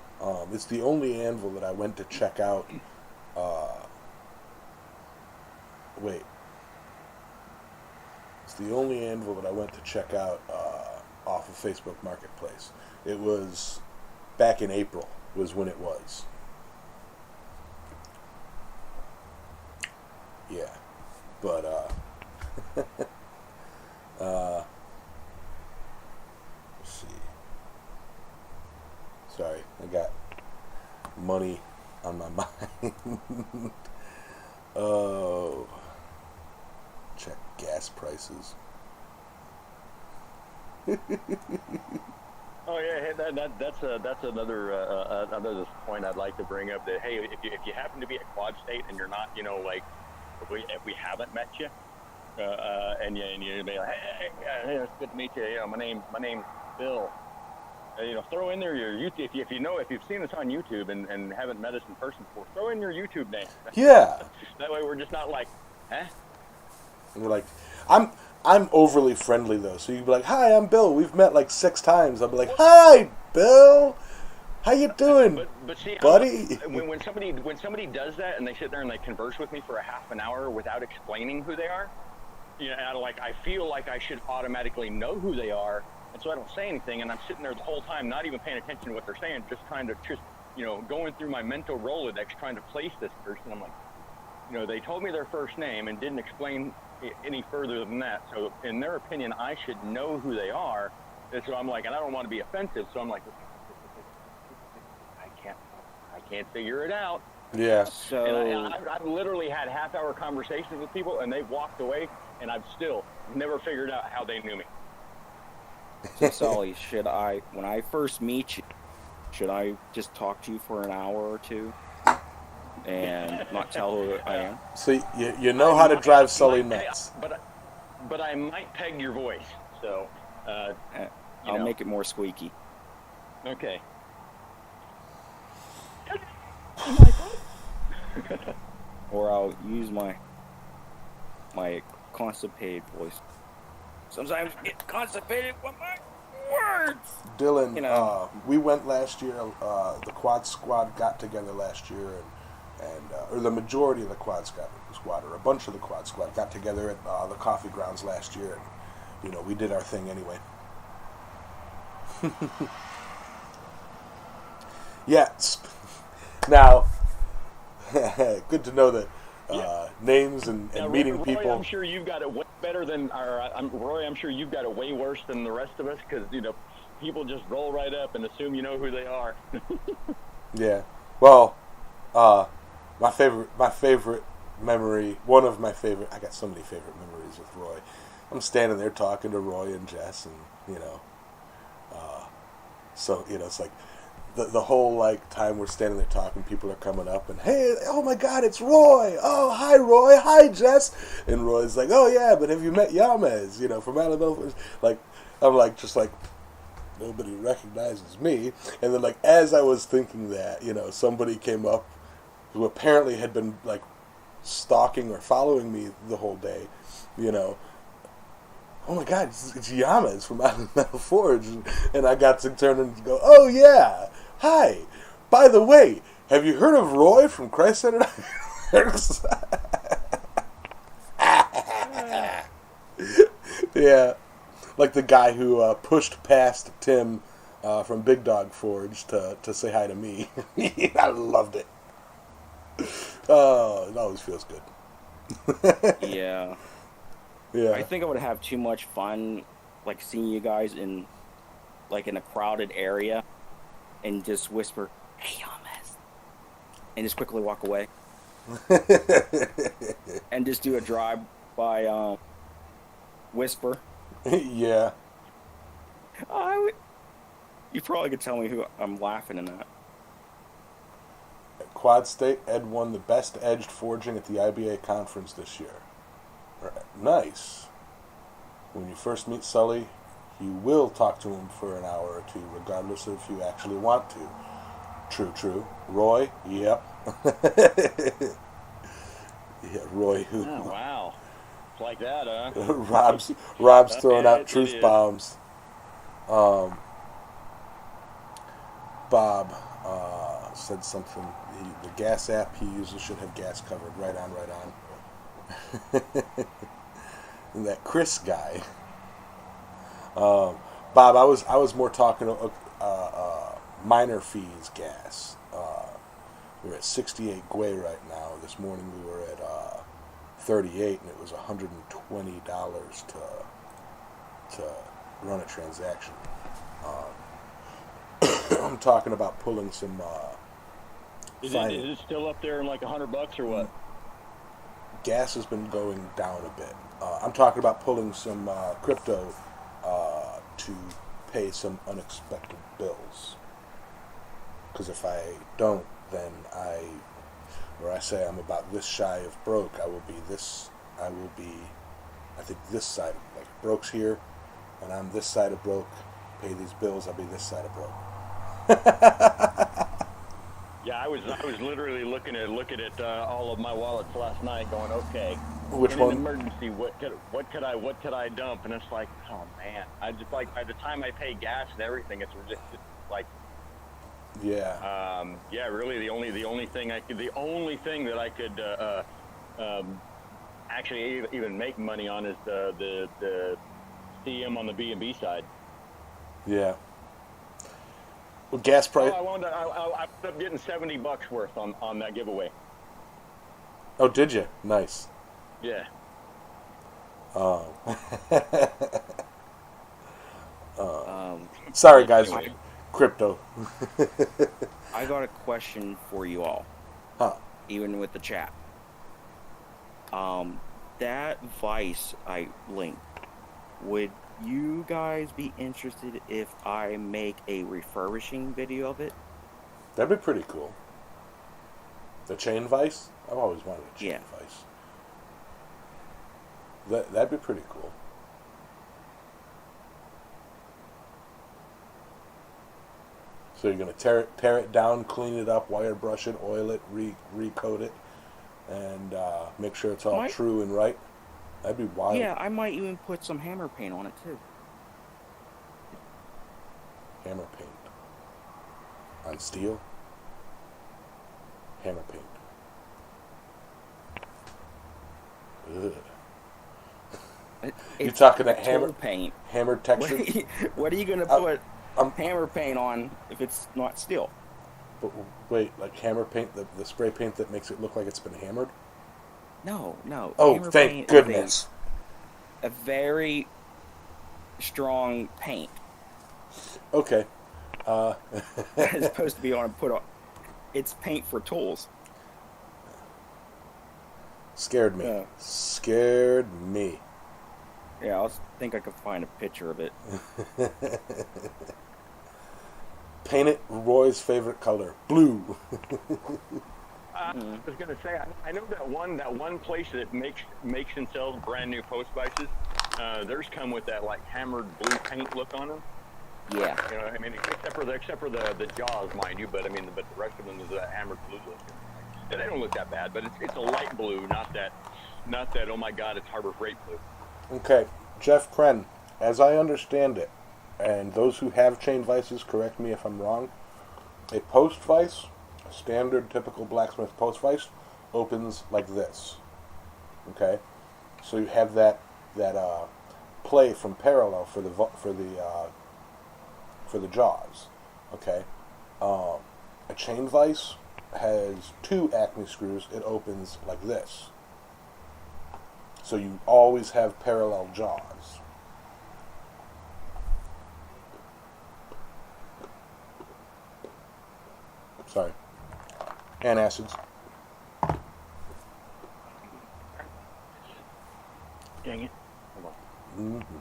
It's the only anvil that I went to check out. It's the only anvil that I went to check out off of Facebook Marketplace. It was back in April was when it was. Yeah. But, let's see. Sorry, I got money on my mind. Oh. Check gas prices. Oh yeah, hey, that's another point I'd like to bring up. That hey, if you happen to be at Quadstate and you're not, you know, like if we haven't met you, and you be like, hey, it's good to meet you. You know, my name's Bill. You know, throw in there your YouTube. If you've seen us on YouTube and haven't met us in person before, throw in your YouTube name. Yeah. That way we're just not like, huh? And we're like, I'm overly friendly though, so you'd be like, "Hi, I'm Bill. We've met like 6 times." I'll be like, "Hi, Bill. How you doing, But see, buddy? when somebody does that and they sit there and they converse with me for a half an hour without explaining who they are, you know, and I feel like I should automatically know who they are, and so I don't say anything, and I'm sitting there the whole time, not even paying attention to what they're saying, just you know, going through my mental Rolodex, trying to place this person. I'm like, you know, they told me their first name and didn't explain any further than that. So in their opinion, I should know who they are. And so I'm like, and I don't want to be offensive, so I'm like, I can't figure it out. Yeah. So And I've literally had half-hour conversations with people, and they've walked away, and I've still never figured out how they knew me. So Sully, when I first meet you, should I just talk to you for an hour or two and not tell who I am? So you know how to drive Sully nuts. But I might peg your voice, so I'll make it more squeaky. Okay. Or I'll use my constipated voice. Sometimes I get constipated with my words. Dylan, You know. we went last year. The Quad Squad got together last year, or the majority of the Quad Squad, or a bunch of the Quad Squad, got together at the coffee grounds last year, and you know, we did our thing anyway. Yeah. Now, good to know that names and Now, meeting Roy, people. I'm sure you've got it way better than Roy. I'm sure you've got it way worse than the rest of us, because you know, people just roll right up and assume you know who they are. Yeah. Well, my favorite memory, one of my favorite. I got so many favorite memories with Roy. I'm standing there talking to Roy and Jess, and you know, so you know, it's like the whole like time we're standing there talking, people are coming up and, hey, oh my God, it's Roy. Oh, hi Roy, hi Jess. And Roy's like, oh yeah, but have you met Yamez? You know, from Alabama. Like, I'm like, just like, nobody recognizes me. And then like as I was thinking that, you know, somebody came up who apparently had been like stalking or following me the whole day, you know. Oh my God, it's Yamez from out of Metal Forge. And I got to turn and go, oh yeah, hi. By the way, have you heard of Roy from Christ Centered? Yeah, like the guy who pushed past Tim from Big Dog Forge to say hi to me. I loved it. Oh, it always feels good. Yeah. Yeah. I think I would have too much fun, like seeing you guys in a crowded area, and just whisper, "Hey, Yamez," and just quickly walk away, and just do a drive-by whisper. Yeah. You probably could tell me who I'm laughing at. At Quadstate, Ed won the best edged forging at the IBA conference this year. Nice. When you first meet Sully, you will talk to him for an hour or two, regardless of if you actually want to. True. Roy, yep. Yeah, Roy. Oh, wow. It's like that, huh? Rob's throwing out it truth is. bombs. Bob said something. The gas app he uses should have gas covered. Right on. And that Chris guy. Bob, I was more talking minor fees gas. We're at 68 Gwei right now. This morning we were at 38, and it was $120 to run a transaction. I'm talking about pulling some. Is it still up there in like $100 or what? Gas has been going down a bit. I'm talking about pulling some crypto to pay some unexpected bills. Because if I don't, then I say I'm about this shy of broke. I think this side, like broke's here, and I'm this side of broke. Pay these bills, I'll be this side of broke. Yeah, I was literally looking at all of my wallets last night, going, okay, Which in one? an emergency, what could I dump? And it's like, oh man, I just like by the time I pay gas and everything, it's just like Yeah, really the only thing that I could actually even make money on is the CM on the B&B side. Yeah. Well, gas price. I ended up getting $70 worth on that giveaway. Oh, did you? Nice. Yeah. Oh. Sorry, guys. Crypto. I got a question for you all. Huh. Even with the chat. That Vice I linked, would you guys be interested if I make a refurbishing video of it? That'd be pretty cool. The chain vise? I've always wanted a chain vise. That'd be pretty cool. So you're gonna tear it down, clean it up, wire brush it, oil it, recoat it, and make sure it's all true and right. That'd be wild. Yeah, I might even put some hammer paint on it too. Hammer paint on steel. Hammer paint. Ugh. You're talking a hammer paint. Hammer texture. What are you gonna put hammer paint on if it's not steel? But wait, like hammer paint, the spray paint that makes it look like it's been hammered? No. Oh, hammer thank paint goodness. A very strong paint. Okay. It's supposed to be it's paint for tools. Scared me. Scared me. Yeah, I think I could find a picture of it. Paint it Roy's favorite color, blue. I was gonna say, I know that one place that makes and sells brand new post vices. Theirs come with that like hammered blue paint look on them. Yeah. You know, I mean, except for the jaws, mind you, but I mean, but the rest of them is that hammered blue look. And they don't look that bad, but it's a light blue, not that oh my god, it's Harbor Freight blue. Okay, Jeff Kren, as I understand it, and those who have chain vices, correct me if I'm wrong, a post vice, a standard typical blacksmith post vice, opens like this. Okay, so you have that play from parallel for the jaws. Okay, a chain vice has 2 Acme screws. It opens like this. So you always have parallel jaws. Sorry. Antacids. Dang it. Hold on. Mm-hmm.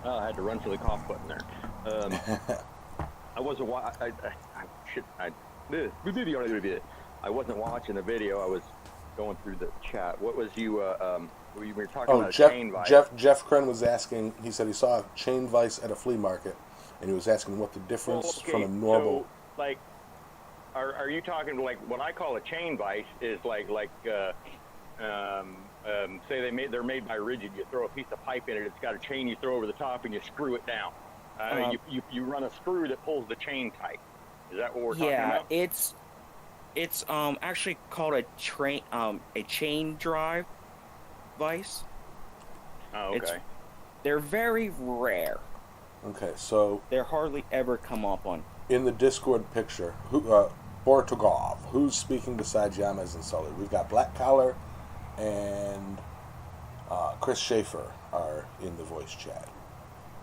Oh, I had to run for the cough button there. I wasn't I wasn't watching the video. I was going through the chat. What was you were talking about? Chain vice. Jeff Kren was asking. He said he saw a chain vice at a flea market, and he was asking what the difference from a normal. So, like, are you talking like what I call a chain vice is say they're made by Rigid. You throw a piece of pipe in it. It's got a chain you throw over the top, and you screw it down. You run a screw that pulls the chain tight. Is that what we're talking about? Yeah, it's actually called a chain drive vice. Oh, okay. They're very rare. Okay, so They're hardly ever come up on. In the Discord picture, Bortogov, who's speaking besides Yamez and Sully? We've got Black Collar and Chris Schaefer are in the voice chat.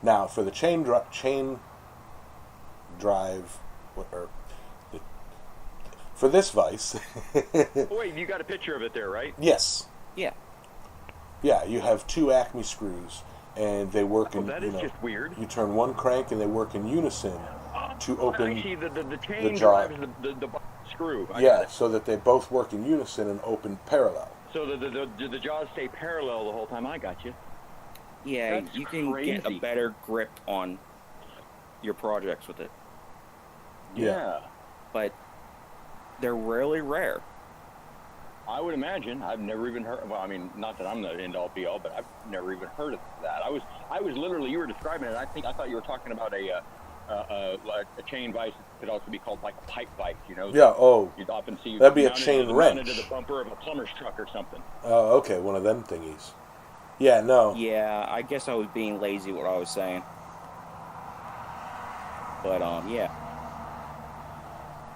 Now, for the chain drive, for this vice. Wait, you got a picture of it there, right? Yes. Yeah. Yeah, you have 2 Acme screws, and they work in. That is just weird. You turn one crank, and they work in unison to open. I see the chain jaw. drives the screw. So that they both work in unison and open parallel. So the jaws stay parallel the whole time. I got you. Yeah, That's you can get a better grip on your projects with it. Yeah. But they're really rare. I would imagine. I've never even heard. Well, I mean, not that I'm the end all be all, but I've never even heard of them. that. I was literally, you were describing it. I thought you were talking about a chain vise that could also be called like a pipe vise. You know? Yeah. Oh, you'd often see that'd be a chain mounted wrench. to the bumper of a plumber's truck or something. Oh, okay, one of them thingies. Yeah. No. Yeah, I guess I was being lazy. What I was saying, but yeah.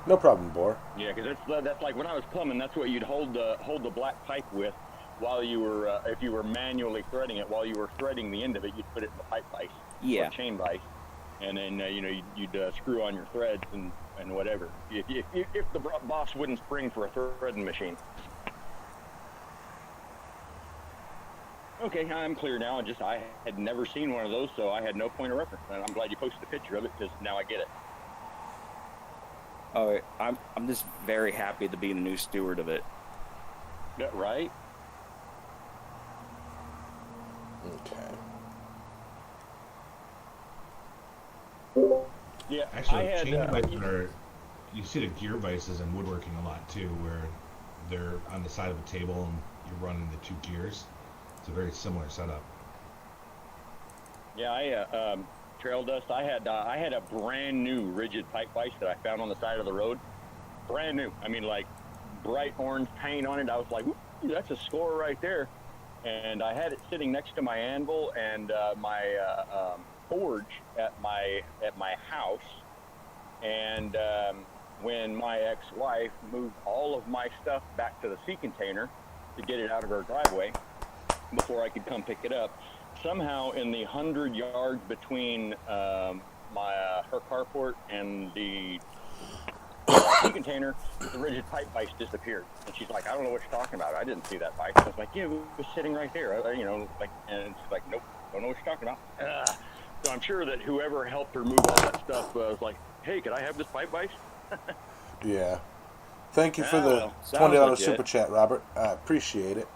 No problem, Bor. Yeah, because that's like when I was plumbing. That's what you'd hold the black pipe with while you were if you were manually threading it. While you were threading the end of it, you'd put it in the pipe vise, Yeah. or chain vise, and then you'd screw on your threads and whatever. If the boss wouldn't spring for a threading machine. Okay, I'm clear now. I had never seen one of those, so I had no point of reference. And I'm glad you posted a picture of it because now I get it. Oh, I'm just very happy to be the new steward of it. Yeah, right? Okay. Yeah, Actually, chain vices are, you see the gear vices in woodworking a lot too, where they're on the side of a table and you're running the two gears. It's a very similar setup. Yeah, trail dust. I had a brand new rigid pipe vise that I found on the side of the road. Brand new. I mean, like bright orange paint on it. I was like, ooh, that's a score right there. And I had it sitting next to my anvil and my forge at my house. And when my ex-wife moved all of my stuff back to the sea container to get it out of her driveway before I could come pick it up, somehow in the 100 yards between her carport and the sea container, the rigid pipe vise disappeared. And she's like, I don't know what you're talking about. I didn't see that vise. I was like, yeah, it was sitting right there. And she's like, nope, don't know what you're talking about. So I'm sure that whoever helped her move all that stuff was like, hey, could I have this pipe vise? Yeah. Thank you for the sounds $20 legit. super chat, Robert. I appreciate it.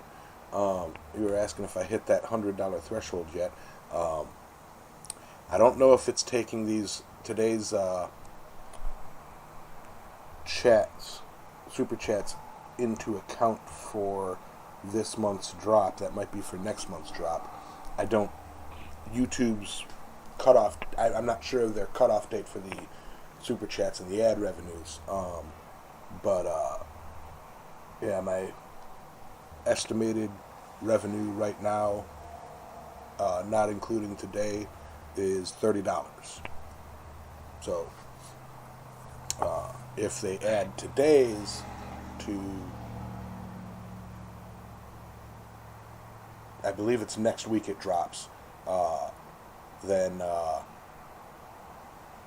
You were asking if I hit that $100 threshold yet. I don't know if it's taking today's super chats into account for this month's drop. That might be for next month's drop. YouTube's cutoff, I'm not sure of their cutoff date for the super chats and the ad revenues. Yeah, my estimated revenue right now, not including today, is $30. So if they add today's to, I believe it's next week it drops, then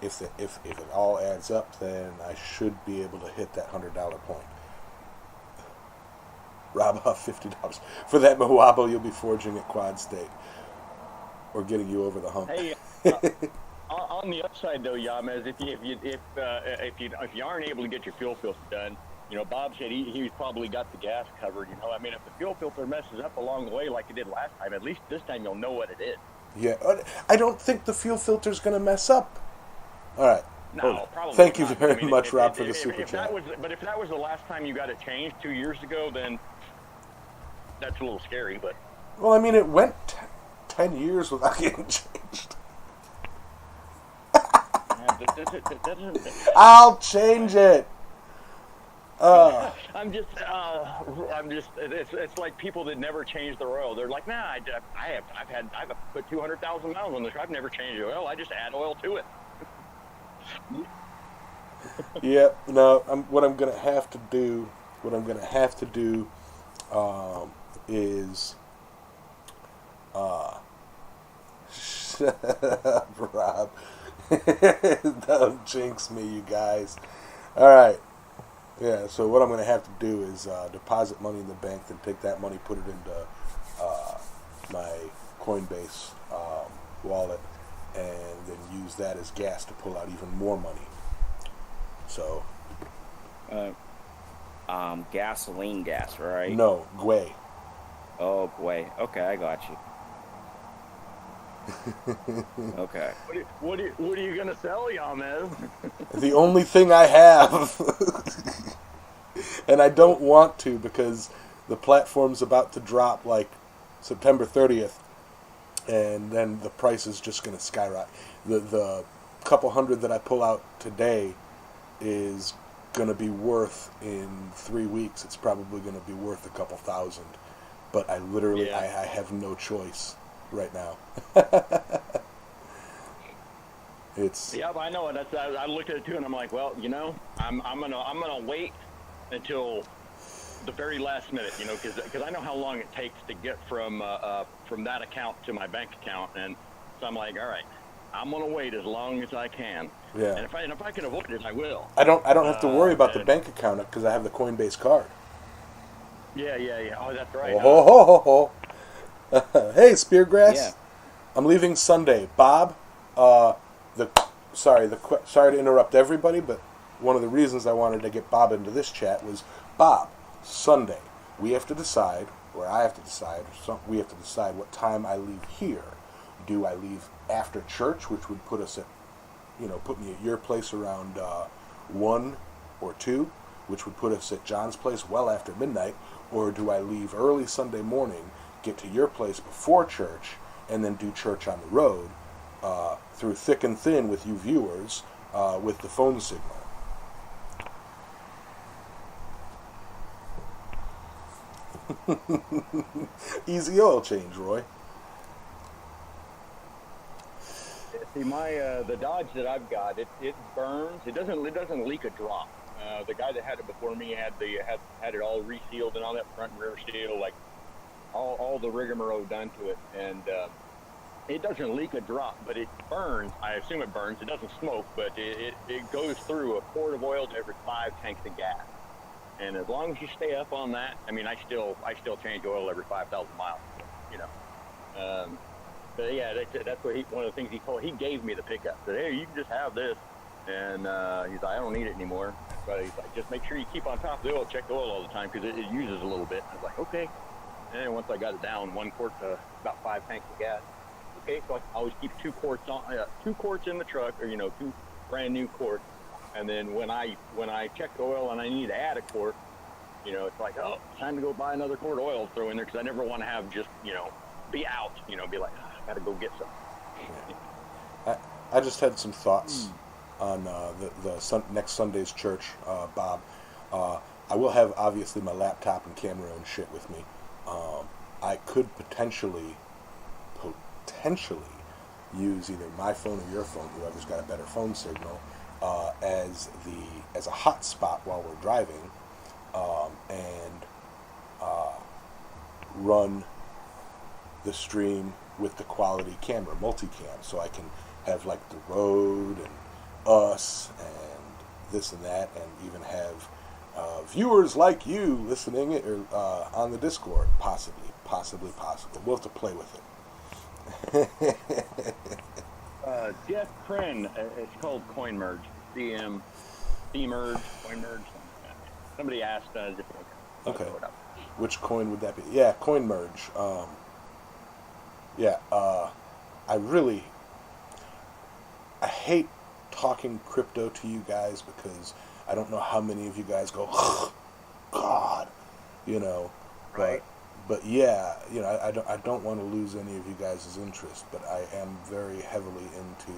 if it all adds up, then I should be able to hit that $100 point. Rob off $50 for that Moabo you'll be forging at Quadstate, or getting you over the hump. Hey, on the upside though, Yamez, if you aren't able to get your fuel filter done, Bob said he's probably got the gas covered. I mean, if the fuel filter messes up along the way like it did last time, at least this time you'll know what it is. Yeah, I don't think the fuel filter's going to mess up. All right. No, probably Thank you not. very much, Rob, for the super chat. But if that was the last time you got it changed 2 years ago, then that's a little scary. But well, I mean, it went 10 years without getting changed. I'll change it. It's like people that never change their oil. They're like, nah, I've put 200,000 miles on this. I've never changed oil. I just add oil to it. Yeah, no. What I'm gonna have to do is shut up, Rob. Don't jinx me, you guys. All right. Yeah. So what I'm gonna have to do is deposit money in the bank, then take that money, put it into my Coinbase wallet, and then use that as gas to pull out even more money. So. Gasoline gas, right? No, Gwei. Oh, Gwei. Okay, I got you. Okay. What are you gonna sell, Yamez? The only thing I have, and I don't want to because the platform's about to drop like September 30th, and then the price is just going to skyrocket. The couple hundred that I pull out today is going to be worth, in 3 weeks, it's probably going to be worth a couple thousand. But I literally, Yeah. I have no choice right now. It's Yep, I know it. I looked at it too, and I'm like, well, I'm gonna wait until the very last minute, because I know how long it takes to get from that account to my bank account, and so I'm like, all right, I'm gonna wait as long as I can. Yeah. And if I can avoid it, I will. I don't have to worry about the and- bank account because I have the Coinbase card. Yeah. Oh, that's right. Oh, ho, ho, ho, ho. Hey, Speargrass. Yeah. I'm leaving Sunday. Bob, sorry to interrupt everybody, but one of the reasons I wanted to get Bob into this chat was, Bob, Sunday, we have to decide, or I have to decide, we have to decide what time I leave here. Do I leave after church, which would put us at, put me at your place around 1 or 2, which would put us at John's place well after midnight, or do I leave early Sunday morning, get to your place before church, and then do church on the road, through thick and thin with you viewers, with the phone signal? Easy oil change, Roy. See, the Dodge that I've got, it burns. It doesn't leak a drop. The guy that had it before me had it all resealed and all that front and rear seal, like all the rigmarole done to it, and it doesn't leak a drop, but it burns. I assume it burns. It doesn't smoke, but it goes through a quart of oil to every 5 tanks of gas. And as long as you stay up on that, I mean, I still change oil every 5,000 miles, But yeah, that's what one of the things he gave me the pickup. Said, hey, you can just have this, and he's like, I don't need it anymore. But he's like, just make sure you keep on top of the oil, check the oil all the time because it uses a little bit. I was like, okay. And then once I got it down, 1 quart to about 5 tanks of gas. Okay, so I always keep 2 quarts in the truck, or 2 brand new quarts. And then when I check the oil and I need to add a quart, it's like, oh, time to go buy another quart of oil to throw in there because I never want to have just be out, be like, I gotta go get some. Yeah. I just had some thoughts on next Sunday's church, Bob. I will have, obviously, my laptop and camera and shit with me. I could potentially use either my phone or your phone, whoever's got a better phone signal, as a hotspot while we're driving, and run the stream with the quality camera, multicam, so I can have like the road and us and this and that, and even have viewers like you listening on the Discord, possibly. We'll have to play with it. Jeff Prin, it's called Coin Merge, CM, C-Merge, Coin Merge. Somebody asked. Okay. Which coin would that be? Yeah, Coin Merge. I hate talking crypto to you guys because I don't know how many of you guys go, God, Right. But yeah, I don't want to lose any of you guys' interest, but I am very heavily into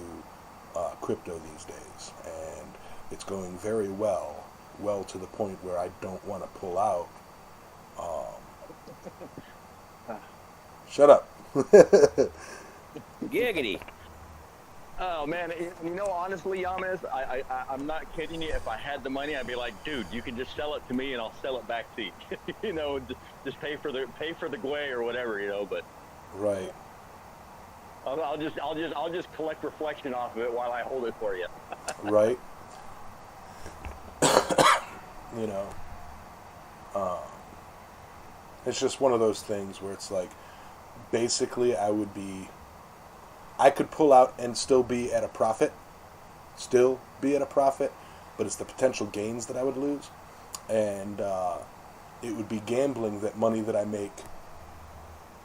crypto these days, and it's going very well to the point where I don't want to pull out. Shut up. Giggity. Oh man, honestly, Yamas, I'm not kidding you. If I had the money, I'd be like, dude, you can just sell it to me and I'll sell it back to you. Just pay for the gway or whatever, But Right. I'll just collect reflection off of it while I hold it for you. Right. It's just one of those things where it's like, basically I could pull out and still be at a profit, but it's the potential gains that I would lose, and it would be gambling that money that I make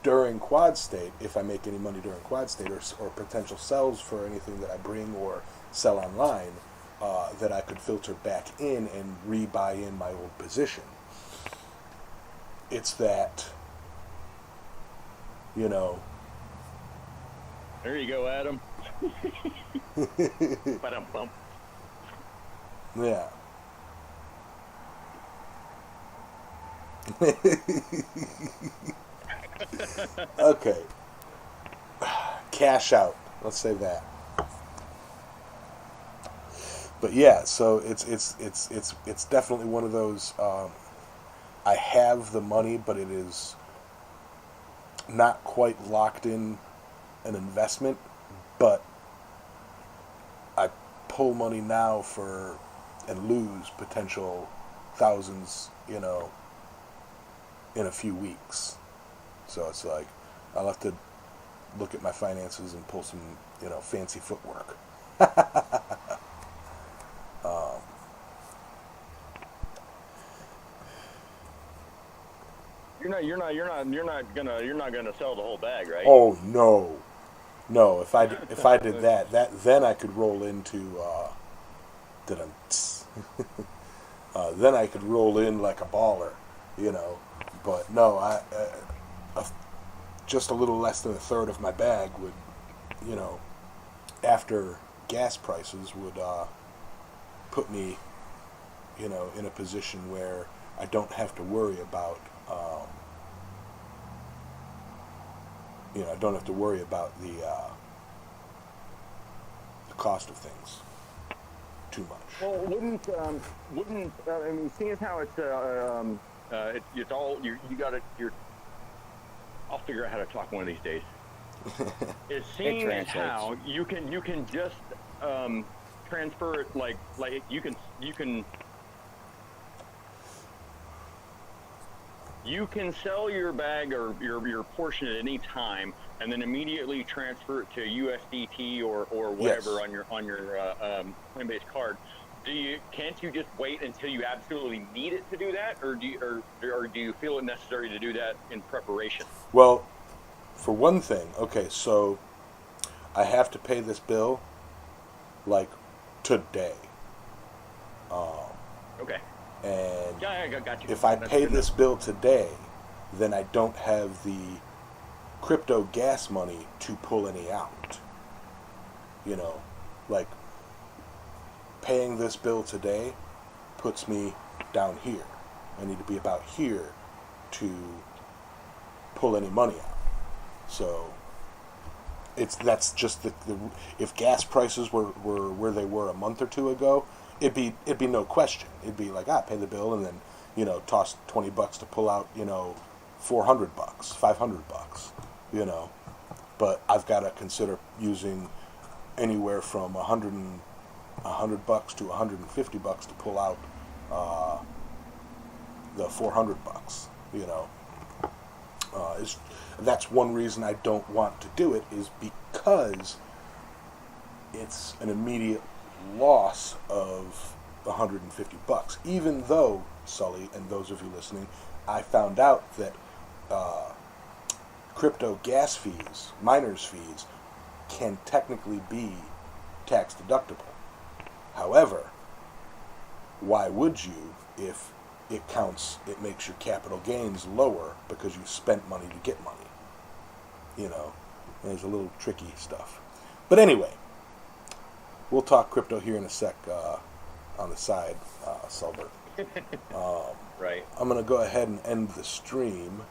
during Quadstate, if I make any money during Quadstate, or potential sells for anything that I bring or sell online, that I could filter back in and rebuy in my old position. It's that, There you go, Adam. Ba-dum-bum. Yeah. Okay. Cash out. Let's say that. But yeah, so it's definitely one of those. I have the money, but it is not quite locked in an investment. But I pull money now for and lose potential thousands, in a few weeks. So it's like I'll have to look at my finances and pull some, fancy footwork. You're not gonna sell the whole bag, right? Oh no! If I did that then I could roll into then I could roll in like a baller, But no, just a little less than a third of my bag would, after gas prices would put me, in a position where I don't have to worry about. I don't have to worry about the cost of things too much. Well, wouldn't I mean, seeing as how it's all you got it. I'll figure out how to talk one of these days. It's seeing as how you can just transfer it like you can sell your bag or your portion at any time, and then immediately transfer it to USDT or whatever. Yes. on your Coinbase card. Can't you just wait until you absolutely need it to do that, or do you feel it necessary to do that in preparation? Well, for one thing, okay, so I have to pay this bill like today. Okay. And Yeah, I got you. if I That's pay good this enough. bill today, then I don't have the crypto gas money to pull any out. Like paying this bill today puts me down here. I need to be about here to pull any money out. So that's just the if gas prices were where they were a month or two ago, it'd be no question. It'd be like, pay the bill and then, toss $20 to pull out, $400, $500, But I've got to consider using anywhere from $100 to $150 to pull out the $400, that's one reason I don't want to do it, is because it's an immediate loss of $150. Even though, Sully, and those of you listening, I found out that crypto gas fees, miners' fees, can technically be tax deductible. However, why would you if it makes your capital gains lower because you spent money to get money? There's a little tricky stuff. But anyway, we'll talk crypto here in a sec on the side, Sulbert. Right. I'm going to go ahead and end the stream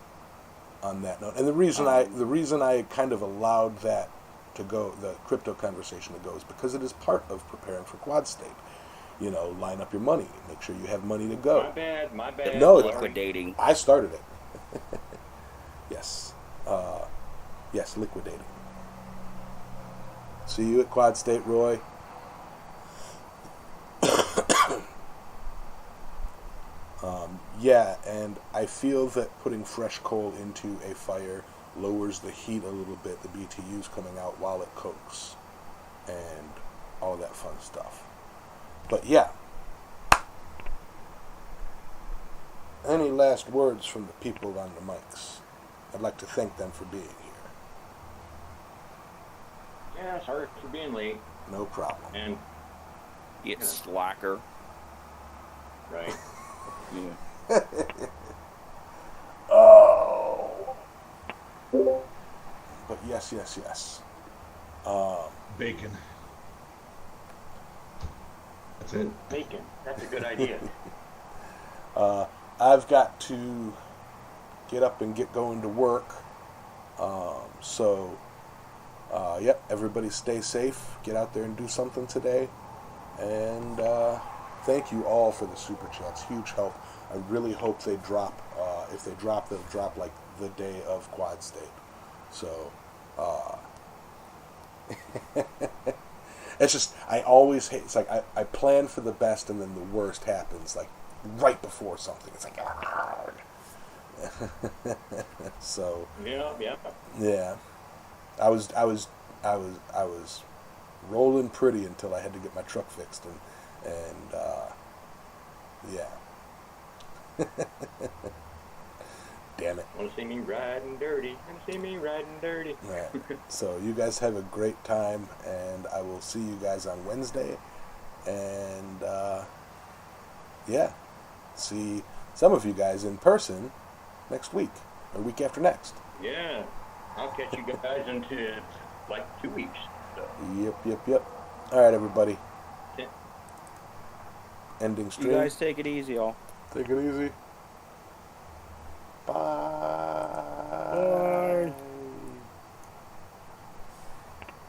on that note. And the reason I kind of allowed that to go, the crypto conversation to go, is because it is part of preparing for Quadstate. Line up your money, make sure you have money to go. My bad. No, Liquidating. I started it. Yes. Yes, liquidating. See you at Quadstate, Roy. Yeah, and I feel that putting fresh coal into a fire lowers the heat a little bit, the BTUs coming out while it cooks, and all that fun stuff. But yeah. Any last words from the people on the mics? I'd like to thank them for being here. Yeah, sorry for being late. No problem. And Get slacker. right. Yeah. Oh. But yes. Bacon. That's it. Bacon. That's a good idea. I've got to get up and get going to work. Yep, everybody stay safe. Get out there and do something today. And thank you all for the super chats. Huge help. I really hope they drop. If they drop, they'll drop like the day of Quadstate. So, it's just, I always hate, it's like I plan for the best and then the worst happens, like right before something. It's like, so. Yeah. I was rolling pretty until I had to get my truck fixed and yeah. Damn it. Want to see me riding dirty? Want to see me riding dirty? Right. So you guys have a great time, and I will see you guys on Wednesday. And yeah, see some of you guys in person next week or week after next. Yeah, I'll catch you guys into like 2 weeks. So. Yep. All right, everybody. Yeah. Ending stream. You guys take it easy, all. Take it easy.